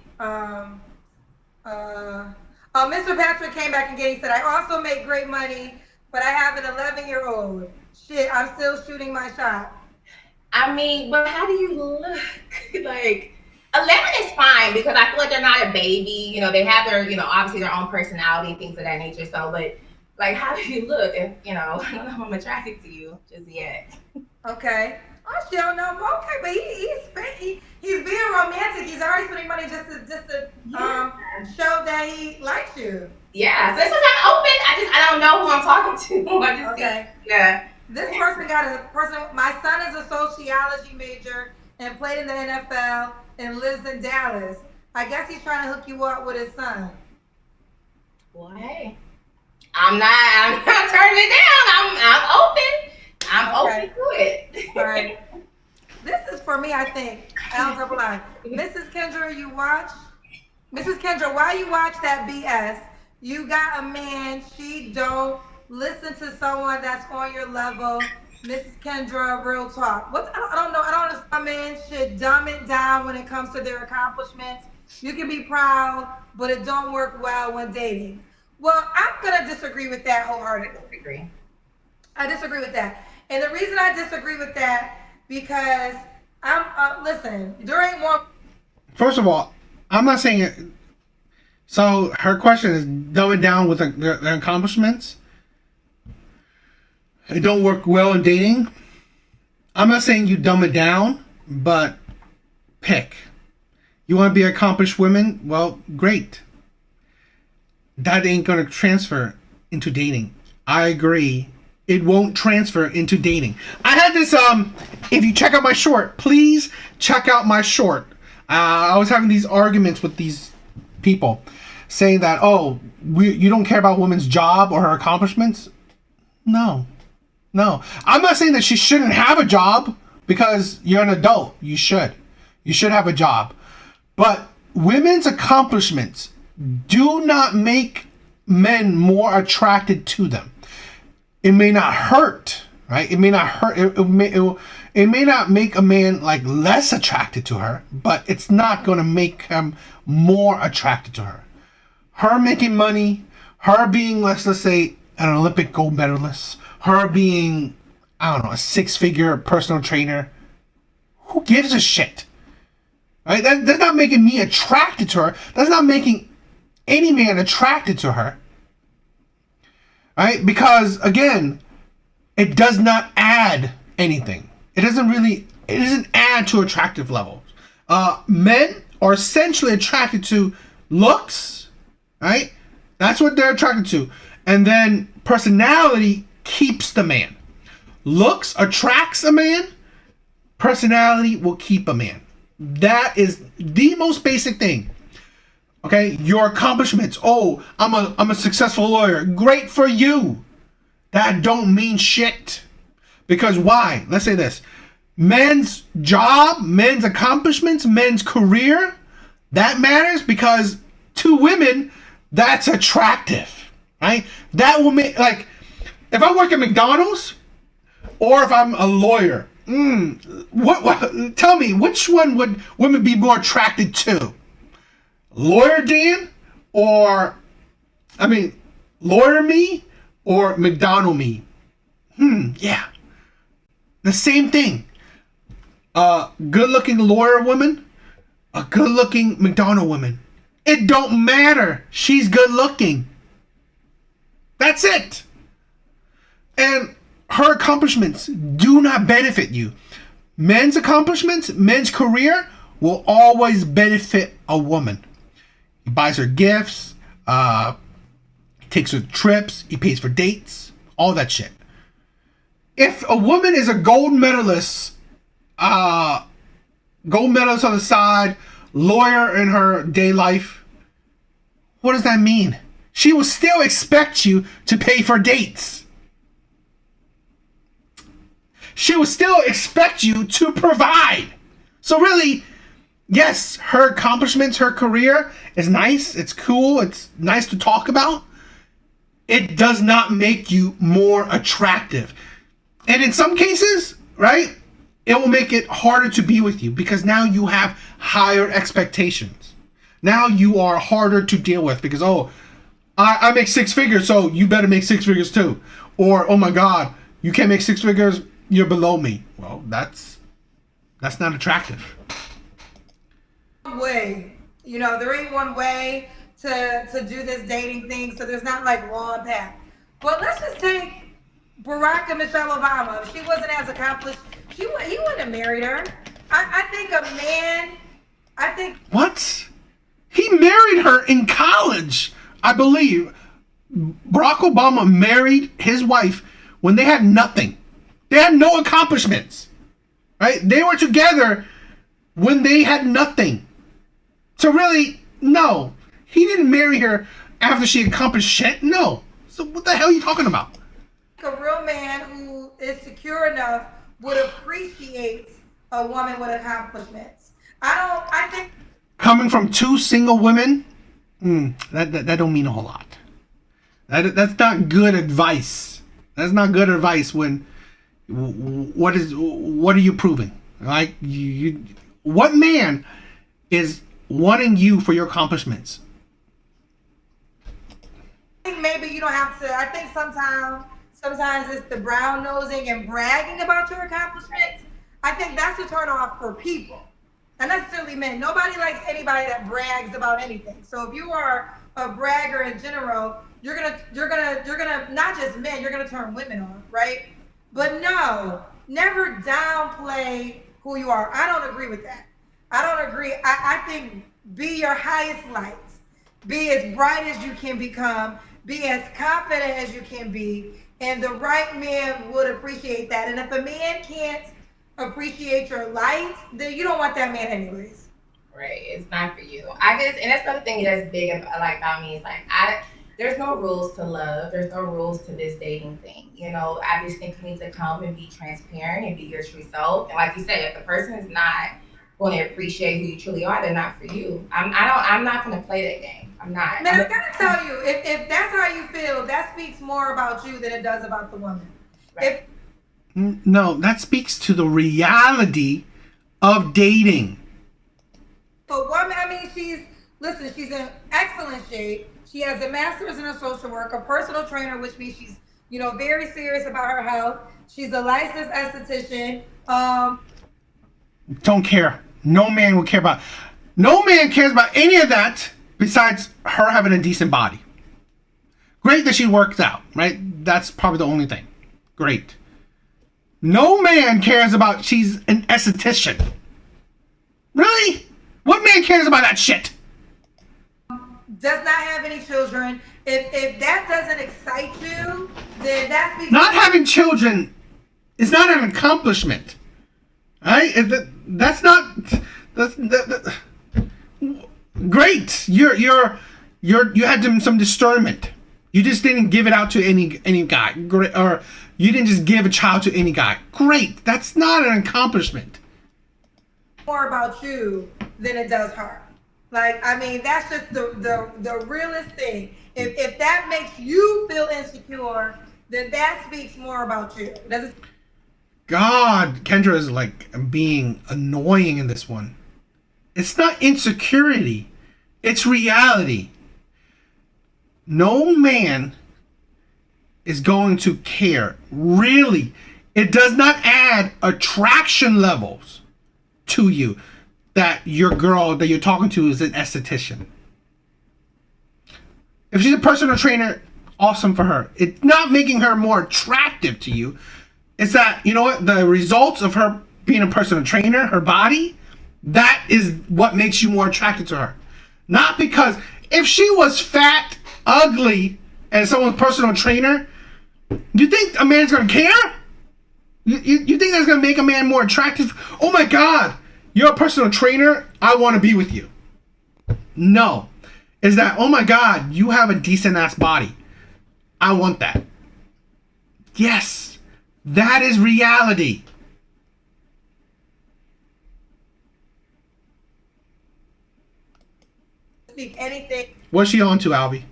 Mr. Patrick came back again. He said, I also make great money, but I have an 11-year-old. Shit, I'm still shooting my shot. I mean, but how do you look? Like, 11 is fine because I feel like they're not a baby. You know, they have their, obviously their own personality, things of that nature. So, but like, how do you look? If, I don't know if I'm attracted to you just yet. Okay. Oh, she don't know. Okay, but he's being romantic. He's already spending money just to show that he likes you. Yeah. So this is I'm open. I don't know who I'm talking to. I just Okay. Yeah. This person my son is a sociology major and played in the NFL and lives in Dallas. I guess he's trying to hook you up with his son. Well, hey, I'm not turning it down. I'm open. I'm open to it. All right. This is for me, I think. Mrs. Kendra, Mrs. Kendra, why you watch that BS? You got a man, she don't listen to someone that's on your level. Mrs. Kendra, real talk. I don't know. I don't understand. A man should dumb it down when it comes to their accomplishments. You can be proud, but it don't work well when dating. Well, I'm gonna disagree with that wholeheartedly. I disagree with that. And the reason I disagree with that, because listen, during one. First of all, I'm not saying it. So her question is dumbing down with their accomplishments. It don't work well in dating. I'm not saying you dumb it down, but pick. You want to be accomplished women? Well, great. That ain't going to transfer into dating. I agree. It won't transfer into dating. I had this, if you check out my short, please check out my short. I was having these arguments with these people saying that, you don't care about women's job or her accomplishments. No. I'm not saying that she shouldn't have a job because you're an adult. You should have a job. But women's accomplishments do not make men more attracted to them. It may not hurt, right? It may not hurt. It may not make a man like less attracted to her, but it's not going to make him more attracted to her. Her making money, her being, let's say, an Olympic gold medalist, her being, I don't know, a 6-figure personal trainer. Who gives a shit? Right? That's not making me attracted to her. That's not making any man attracted to her. Right? Because, again, it does not add anything. It doesn't add to attractive levels. Men are essentially attracted to looks, right? That's what they're attracted to. And then personality keeps the man. Looks attracts a man. Personality will keep a man. That is the most basic thing. Okay, your accomplishments. Oh, I'm a successful lawyer. Great for you. That don't mean shit. Because why? Let's say this. Men's job, men's accomplishments, men's career, that matters because to women, that's attractive. Right? That will make, like, if I work at McDonald's or if I'm a lawyer, tell me, which one would women be more attracted to? Lawyer Dan or, lawyer me or McDonald me? Yeah. The same thing. A good-looking lawyer woman, a good-looking McDonald woman. It don't matter. She's good-looking. That's it. And her accomplishments do not benefit you. Men's accomplishments, men's career will always benefit a woman. He buys her gifts, takes her trips, he pays for dates, all that shit. If a woman is a gold medalist on the side, lawyer in her day life, what does that mean? She will still expect you to pay for dates. She will still expect you to provide. So really, yes, her accomplishments, her career is nice. It's cool. It's nice to talk about. it does not make you more attractive. And in some cases, right, it will make it harder to be with you because now you have higher expectations. Now you are harder to deal with because, oh, I make six figures, so you better make six figures too. Or, oh my God, you can't make six figures, you're below me. Well, that's not attractive. Way, there ain't one way to do this dating thing, so there's not like one path. But let's just take Barack and Michelle Obama. If she wasn't as accomplished, he wouldn't have married her. I think What? He married her in college, I believe. Barack Obama married his wife when they had nothing. They had no accomplishments. Right? They were together when they had nothing. So really, no. He didn't marry her after she accomplished shit. No. So what the hell are you talking about? a real man who is secure enough would appreciate a woman with accomplishments. I think Coming from two single women, that don't mean a whole lot. That's not good advice. That's not good advice when what are you proving? Like what man is wanting you for your accomplishments? I think maybe you don't have to. I think sometimes it's the brown nosing and bragging about your accomplishments. I think that's a turn off for people, and not necessarily men. Nobody likes anybody that brags about anything. So if you are a bragger in general, you're gonna not just men, you're gonna turn women on, right? But no, never downplay who you are. I don't agree with that. I don't agree. I think be your highest lights. Be as bright as you can become. Be as confident as you can be. And the right man would appreciate that. And if a man can't appreciate your light, then you don't want that man anyways. Right, it's not for you. I guess, and that's another thing that's big about me is there's no rules to love. There's no rules to this dating thing. You know, I just think you need to come and be transparent and be your true self. And like you said, if the person is not going to appreciate who you truly are, they're not for you. I'm not going to play that game. I'm not. Man, I gotta tell you, if that's how you feel, that speaks more about you than it does about the woman. Right. No, that speaks to the reality of dating. For woman, I mean, she's in excellent shape. She has a master's in a social work, a personal trainer, which means she's, very serious about her health. She's a licensed esthetician. Don't care. No man cares about any of that besides her having a decent body. Great that she works out, right? That's probably the only thing. Great. No man cares about she's an esthetician. Really? What man cares about that shit? Does not have any children. If that doesn't excite you, then that's because Not having children is not an accomplishment. Right? That's great. You had some discernment. You just didn't give it out to any guy. Great. Or you didn't just give a child to any guy. Great. That's not an accomplishment. more about you than it does her. Like, I mean, that's just the realest thing. If that makes you feel insecure, then that speaks more about you. Doesn't God, Kendra is like being annoying in this one. It's not insecurity. It's reality. No man is going to care. Really. It does not add attraction levels to you that your girl that you're talking to is an esthetician. If she's a personal trainer, awesome for her. It's not making her more attractive to you. It's that, you know what, the results of her being a personal trainer, her body, that is what makes you more attracted to her. Not because if she was fat, ugly, and someone's personal trainer, you think a man's gonna care? You think that's gonna make a man more attractive? Oh my God, you're a personal trainer, I wanna be with you. No. Is that, oh my God, you have a decent ass body. I want that. Yes, that is reality. speak anything. What's she on to, Albie?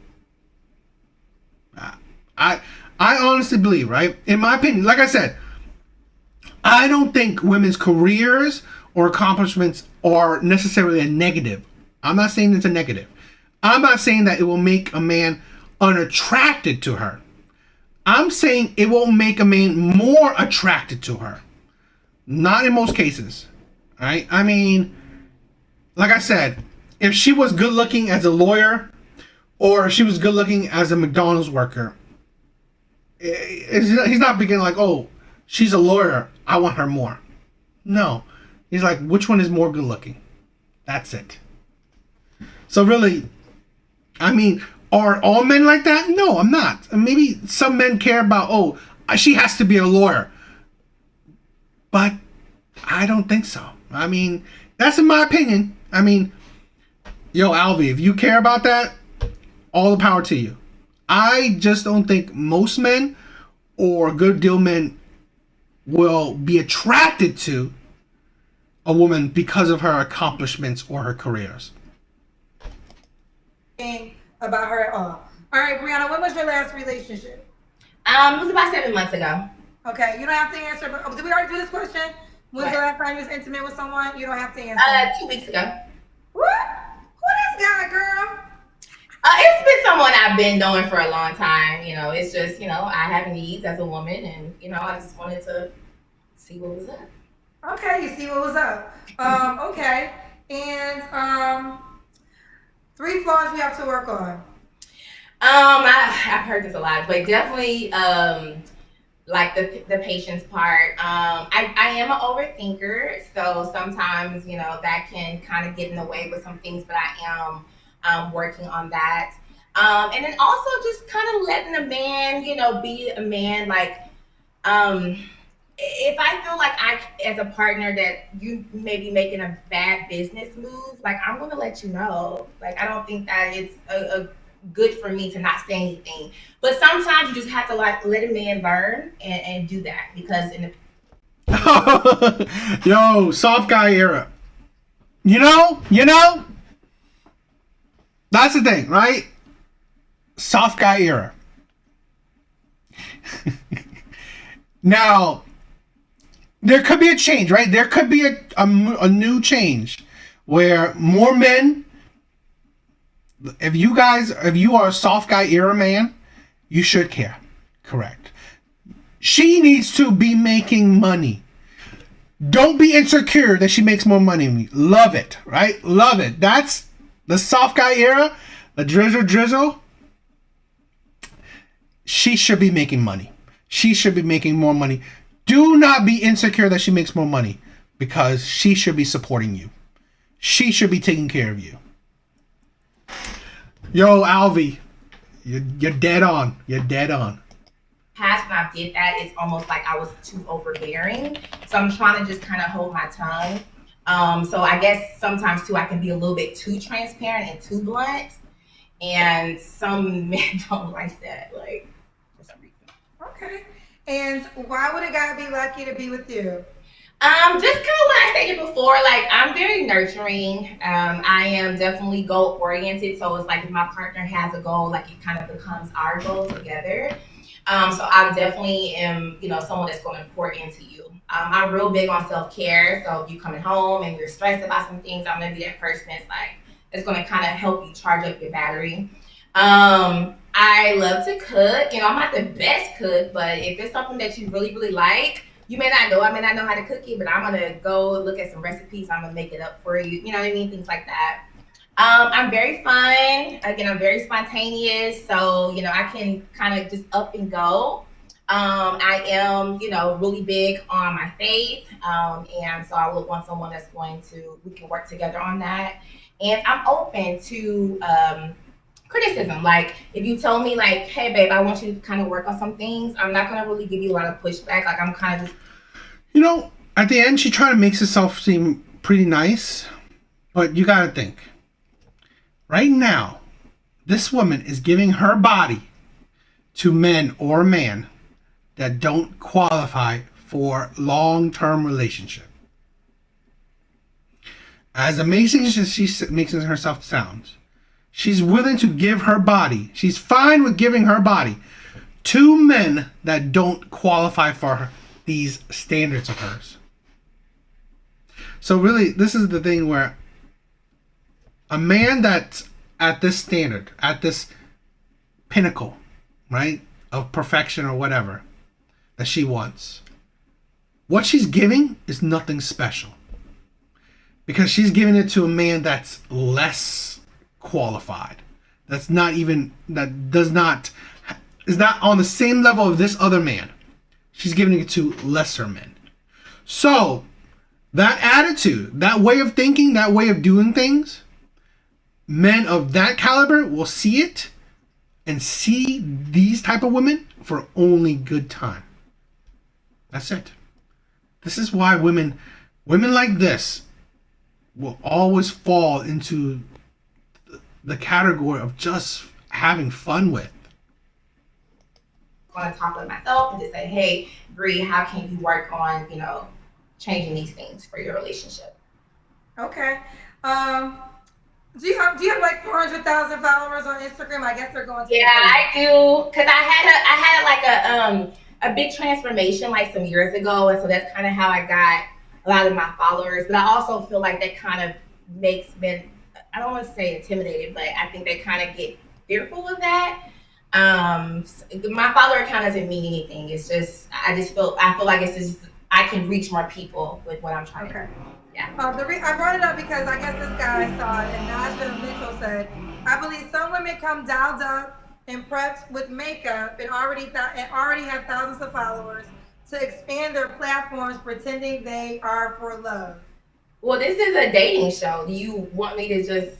I honestly believe, right? In my opinion, like I said, I don't think women's careers or accomplishments are necessarily a negative. I'm not saying it's a negative. I'm not saying that it will make a man unattracted to her. I'm saying it will make a man more attracted to her. Not in most cases. Right? I mean, like I said, if she was good looking as a lawyer or if she was good looking as a McDonald's worker, he's not beginning like, oh, she's a lawyer, I want her more. No. He's like, which one is more good looking? That's it. So really, I mean, are all men like that? No, I'm not. Maybe some men care about, oh, she has to be a lawyer. But I don't think so. I mean, that's in my opinion. I mean, yo, Alvy, if you care about that, all the power to you. I just don't think most men or good deal men will be attracted to a woman because of her accomplishments or her careers. About her at all. All right, Brianna, when was your last relationship? It was about 7 months ago. Okay, you don't have to answer. But did we already do this question? When's the last time you was intimate with someone? You don't have to answer. 2 weeks ago. What? Who this guy, girl? It's been someone I've been knowing for a long time. You know, it's just, you know, I have needs as a woman, and you know, I just wanted to see what was up. Okay, you see what was up. Okay, and 3 flaws you have to work on. I've heard this a lot, but definitely like the patience part. I am an overthinker, so sometimes, you know, that can kind of get in the way with some things, but I am working on that. And then also just kind of letting a man, you know, be a man. Like, if I feel like as a partner that you may be making a bad business move, like, I'm going to let you know. Like, I don't think that it's a good for me to not say anything. But sometimes you just have to, like, let a man learn and do that. Because in the... Yo, soft guy era. You know? That's the thing, right? Soft guy era. Now, there could be a change, right? There could be a new change where more men, if you are a soft guy era man, you should care. Correct. She needs to be making money. Don't be insecure that she makes more money than me. Love it, right? Love it. That's the soft guy era, the drizzle. She should be making money. She should be making more money. Do not be insecure that she makes more money, because she should be supporting you. She should be taking care of you. Yo, Alvy, you're dead on. You're dead on. Past when I did that, it's almost like I was too overbearing. So I'm trying to just kind of hold my tongue. So I guess sometimes too, I can be a little bit too transparent and too blunt. And some men don't like that, like, for some reason. Okay. And why would a guy be lucky to be with you? Just kind of what I stated before, like, I'm very nurturing. I am definitely goal oriented. So it's like if my partner has a goal, like, it kind of becomes our goal together. So I definitely am, you know, someone that's going to pour into you. I'm real big on self-care. So if you're coming home and you're stressed about some things, I'm going to be that person that's like, it's going to kind of help you charge up your battery. I love to cook. You know, I'm not the best cook, but if it's something that you really, really like, you may not know. I may not know how to cook it, but I'm going to go look at some recipes. I'm going to make it up for you. You know what I mean? Things like that. I'm very fun. Again, I'm very spontaneous. So, you know, I can kind of just up and go. I am, you know, really big on my faith. And so I would want someone that's we can work together on that. And I'm open to criticism. Like, if you tell me, like, hey, babe, I want you to kind of work on some things, I'm not going to really give you a lot of pushback. Like, I'm kind of just... You know, at the end, she trying to make herself seem pretty nice. But you got to think. Right now, this woman is giving her body to men or a man that don't qualify for long-term relationship. As amazing as she makes herself sound, she's willing to give her body. She's fine with giving her body 2 men that don't qualify for these standards of hers. So really, this is the thing where a man that's at this standard, at this pinnacle, right, of perfection or whatever that she wants, what she's giving is nothing special. Because she's giving it to a man that's less qualified. That's not even, that does not, is not on the same level of this other man. She's giving it to lesser men. So, that attitude, that way of thinking, that way of doing things, men of that caliber will see it and see these type of women for only good time. That's it. This is why women like this will always fall into the category of just having fun with. I want to talk with myself and just say, hey, Bree, how can you work on, changing these things for your relationship? Okay. Do you have like 400,000 followers on Instagram? I guess they're going to. Yeah, I do. Cause I had like a big transformation like some years ago, and so that's kind of how I got a lot of my followers. But I also feel like that kind of makes men, I don't want to say intimidated, but I think they kind of get fearful of that. My follower count doesn't mean anything. It's just I feel like it's just I can reach more people with what I'm trying to do. Yeah. I brought it up because I guess this guy saw it, and Naja Mitchell said, I believe some women come dialed up and prepped with makeup and already have thousands of followers to expand their platforms pretending they are for love. Well, this is a dating show. Do you want me to just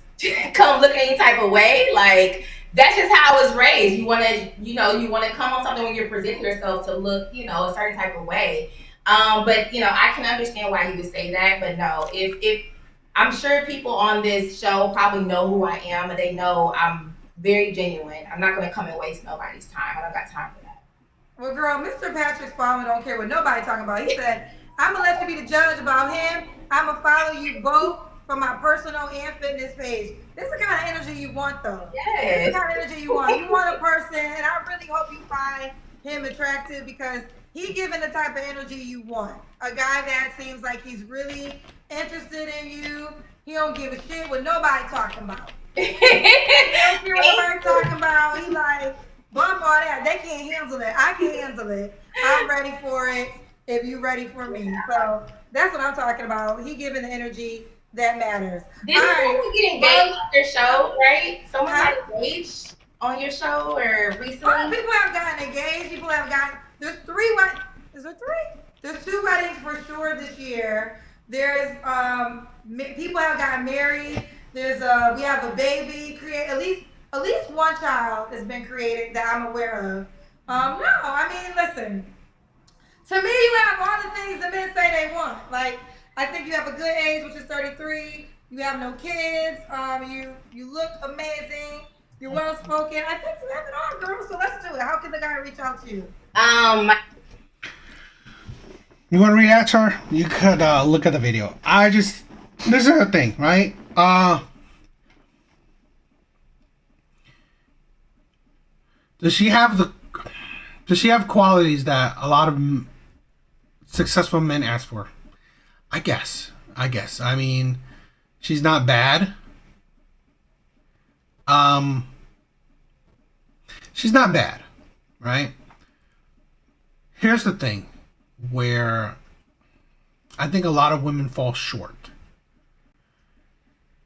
come look any type of way? Like, that's just how I was raised. You want to come on something when you're presenting yourself to look, a certain type of way. But I can understand why you would say that. But no, if I'm sure people on this show probably know who I am and they know I'm very genuine. I'm not going to come and waste nobody's time. I don't got time for that. Well, girl, Mr. Patrick Spallman don't care what nobody talking about. He said, I'm going to let you be the judge about him. I'm going to follow you both from my personal and fitness page. This is the kind of energy you want, though. Yes. This is the kind of energy you want. You want a person, and I really hope you find him attractive because he giving the type of energy you want. A guy that seems like he's really interested in you. He don't give a shit what nobody talking about. He don't care what nobody talking about. He like, bump all that. They can't handle it. I can handle it. I'm ready for it if you ready for me. So that's what I'm talking about. He giving the energy that matters. Did someone get engaged on your show, right? Someone got engaged on your show or recently? People have gotten engaged. People have gotten, there's 3 weddings. Is there 3? There's 2 weddings for sure this year. There's, people have gotten married. There's we have a baby at least one child has been created that I'm aware of. No, I mean, listen. To me, you have all the things that men say they want. Like, I think you have a good age, which is 33. You have no kids. You look amazing. You're well spoken. I think you have it all, girl. So let's do it. How can the guy reach out to you? You want to react to her? You could look at the video. This is the thing, right? Does she have qualities that a lot of successful men ask for? I guess. I mean, she's not bad. She's not bad, right? Here's the thing where I think a lot of women fall short.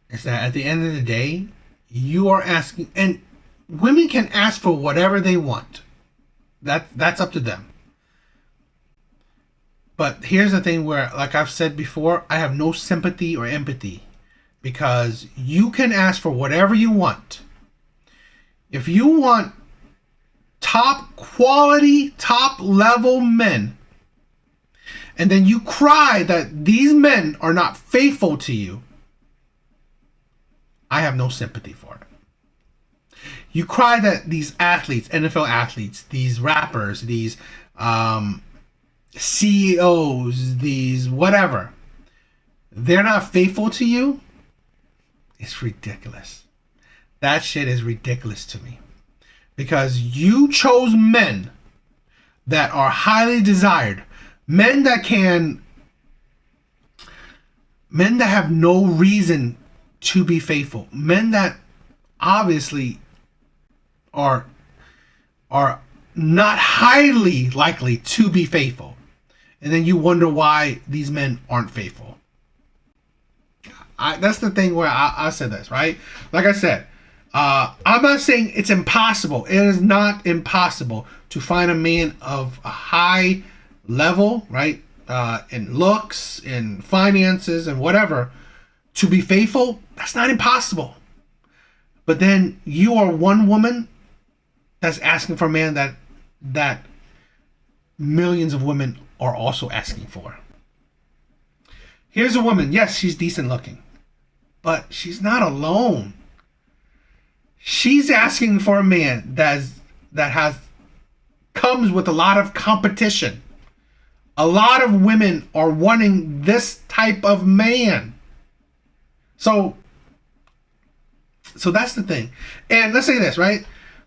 Is that at the end of the day, you are asking, and women can ask for whatever they want. That's up to them. But here's the thing where, like I've said before, I have no sympathy or empathy because you can ask for whatever you want. If you want top quality, top level men, and then you cry that these men are not faithful to you, I have no sympathy for it. You cry that these athletes, NFL athletes, these rappers, these CEOs, these whatever, they're not faithful to you. It's ridiculous. That shit is ridiculous to me. because you chose men that are highly desired, men that have no reason to be faithful, men that obviously are not highly likely to be faithful. And then you wonder why these men aren't faithful. That's the thing where I said this, right? Like I said, I'm not saying it's impossible. It is not impossible to find a man of a high level, right? In looks, in finances, and whatever, to be faithful. That's not impossible. But then you are one woman that's asking for a man that millions of women are also asking for. Here's a woman. Yes, she's decent looking, but she's not alone. She's asking for a man that comes with a lot of competition. A lot of women are wanting this type of man. So that's the thing. And let's say this, right?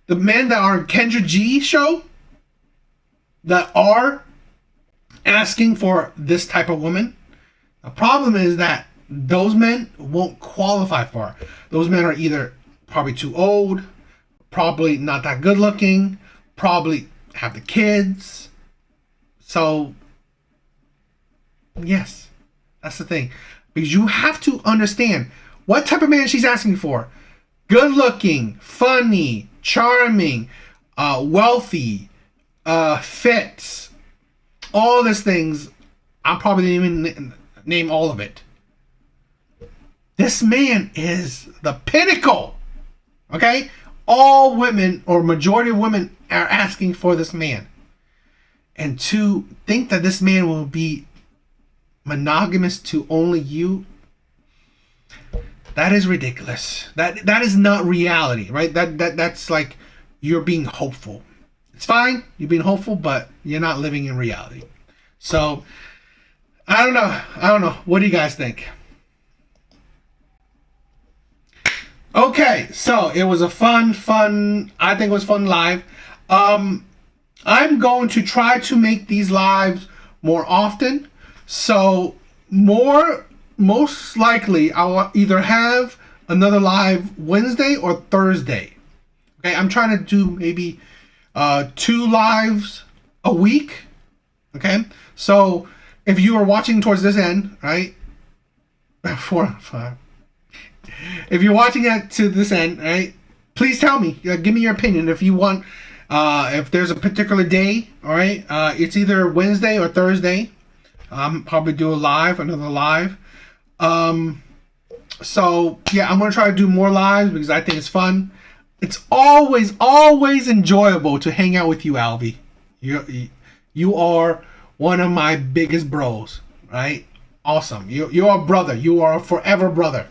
The men that are on Kendra G's show that are asking for this type of woman, the problem is that those men won't qualify for her. Those men are either probably too old, probably not that good looking, probably have the kids. So, yes, that's the thing. Because you have to understand what type of man she's asking for. Good looking, funny, charming, wealthy, fit, all these things. I probably didn't even name all of it. This man is the pinnacle. Okay? All women, or majority of women, are asking for this man. And to think that this man will be monogamous to only you, that is ridiculous. That is not reality, right? That's like you're being hopeful. It's fine, you're being hopeful, but you're not living in reality. So I don't know. What do you guys think? Okay, so it was a fun. I think it was fun live. I'm going to try to make these lives more often. So most likely I'll either have another live Wednesday or Thursday. Okay, I'm trying to do maybe 2 lives a week. Okay, so if you are watching towards this end, right? 4, 5. If you're watching it to this end, right? Please tell me. Give me your opinion. If you want, if there's a particular day, all right? It's either Wednesday or Thursday. Probably do another live. So yeah, I'm gonna try to do more lives because I think it's fun. It's always enjoyable to hang out with you, Alvy. You are one of my biggest bros, right? Awesome. You're a brother. You are a forever brother.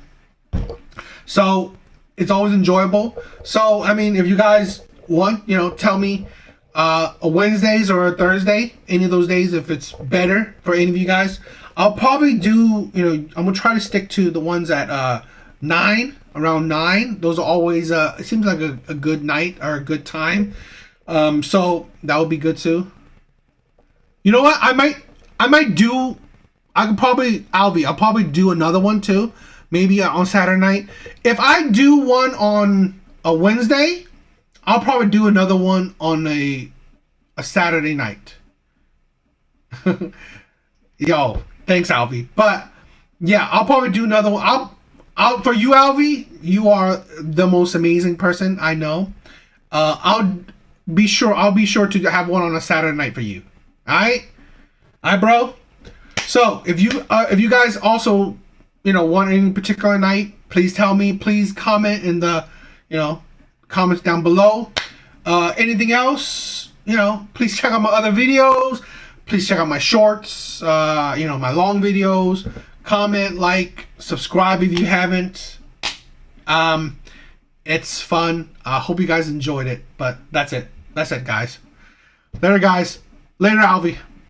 So it's always enjoyable. So I mean, if you guys want, tell me a Wednesdays or a Thursday, any of those days, if it's better for any of you guys. I'll probably do, I'm gonna try to stick to the ones at 9, around 9. Those are always it seems like a good night or a good time. So that would be good too. You know what? I'll probably do another one too. Maybe on Saturday night. If I do one on a Wednesday, I'll probably do another one on a Saturday night. Yo, thanks, Alvy. But yeah, I'll probably do another one. I'll for you, Alvy. You are the most amazing person I know. I'll be sure to have one on a Saturday night for you. All right, bro. So if you guys also want any particular night, please tell me. Please comment in the comments down below. Anything else? Please check out my other videos. Please check out my shorts. My long videos. Comment, like, subscribe if you haven't. It's fun. I hope you guys enjoyed it. But that's it. That's it, guys. Later, guys. Later, Alvy.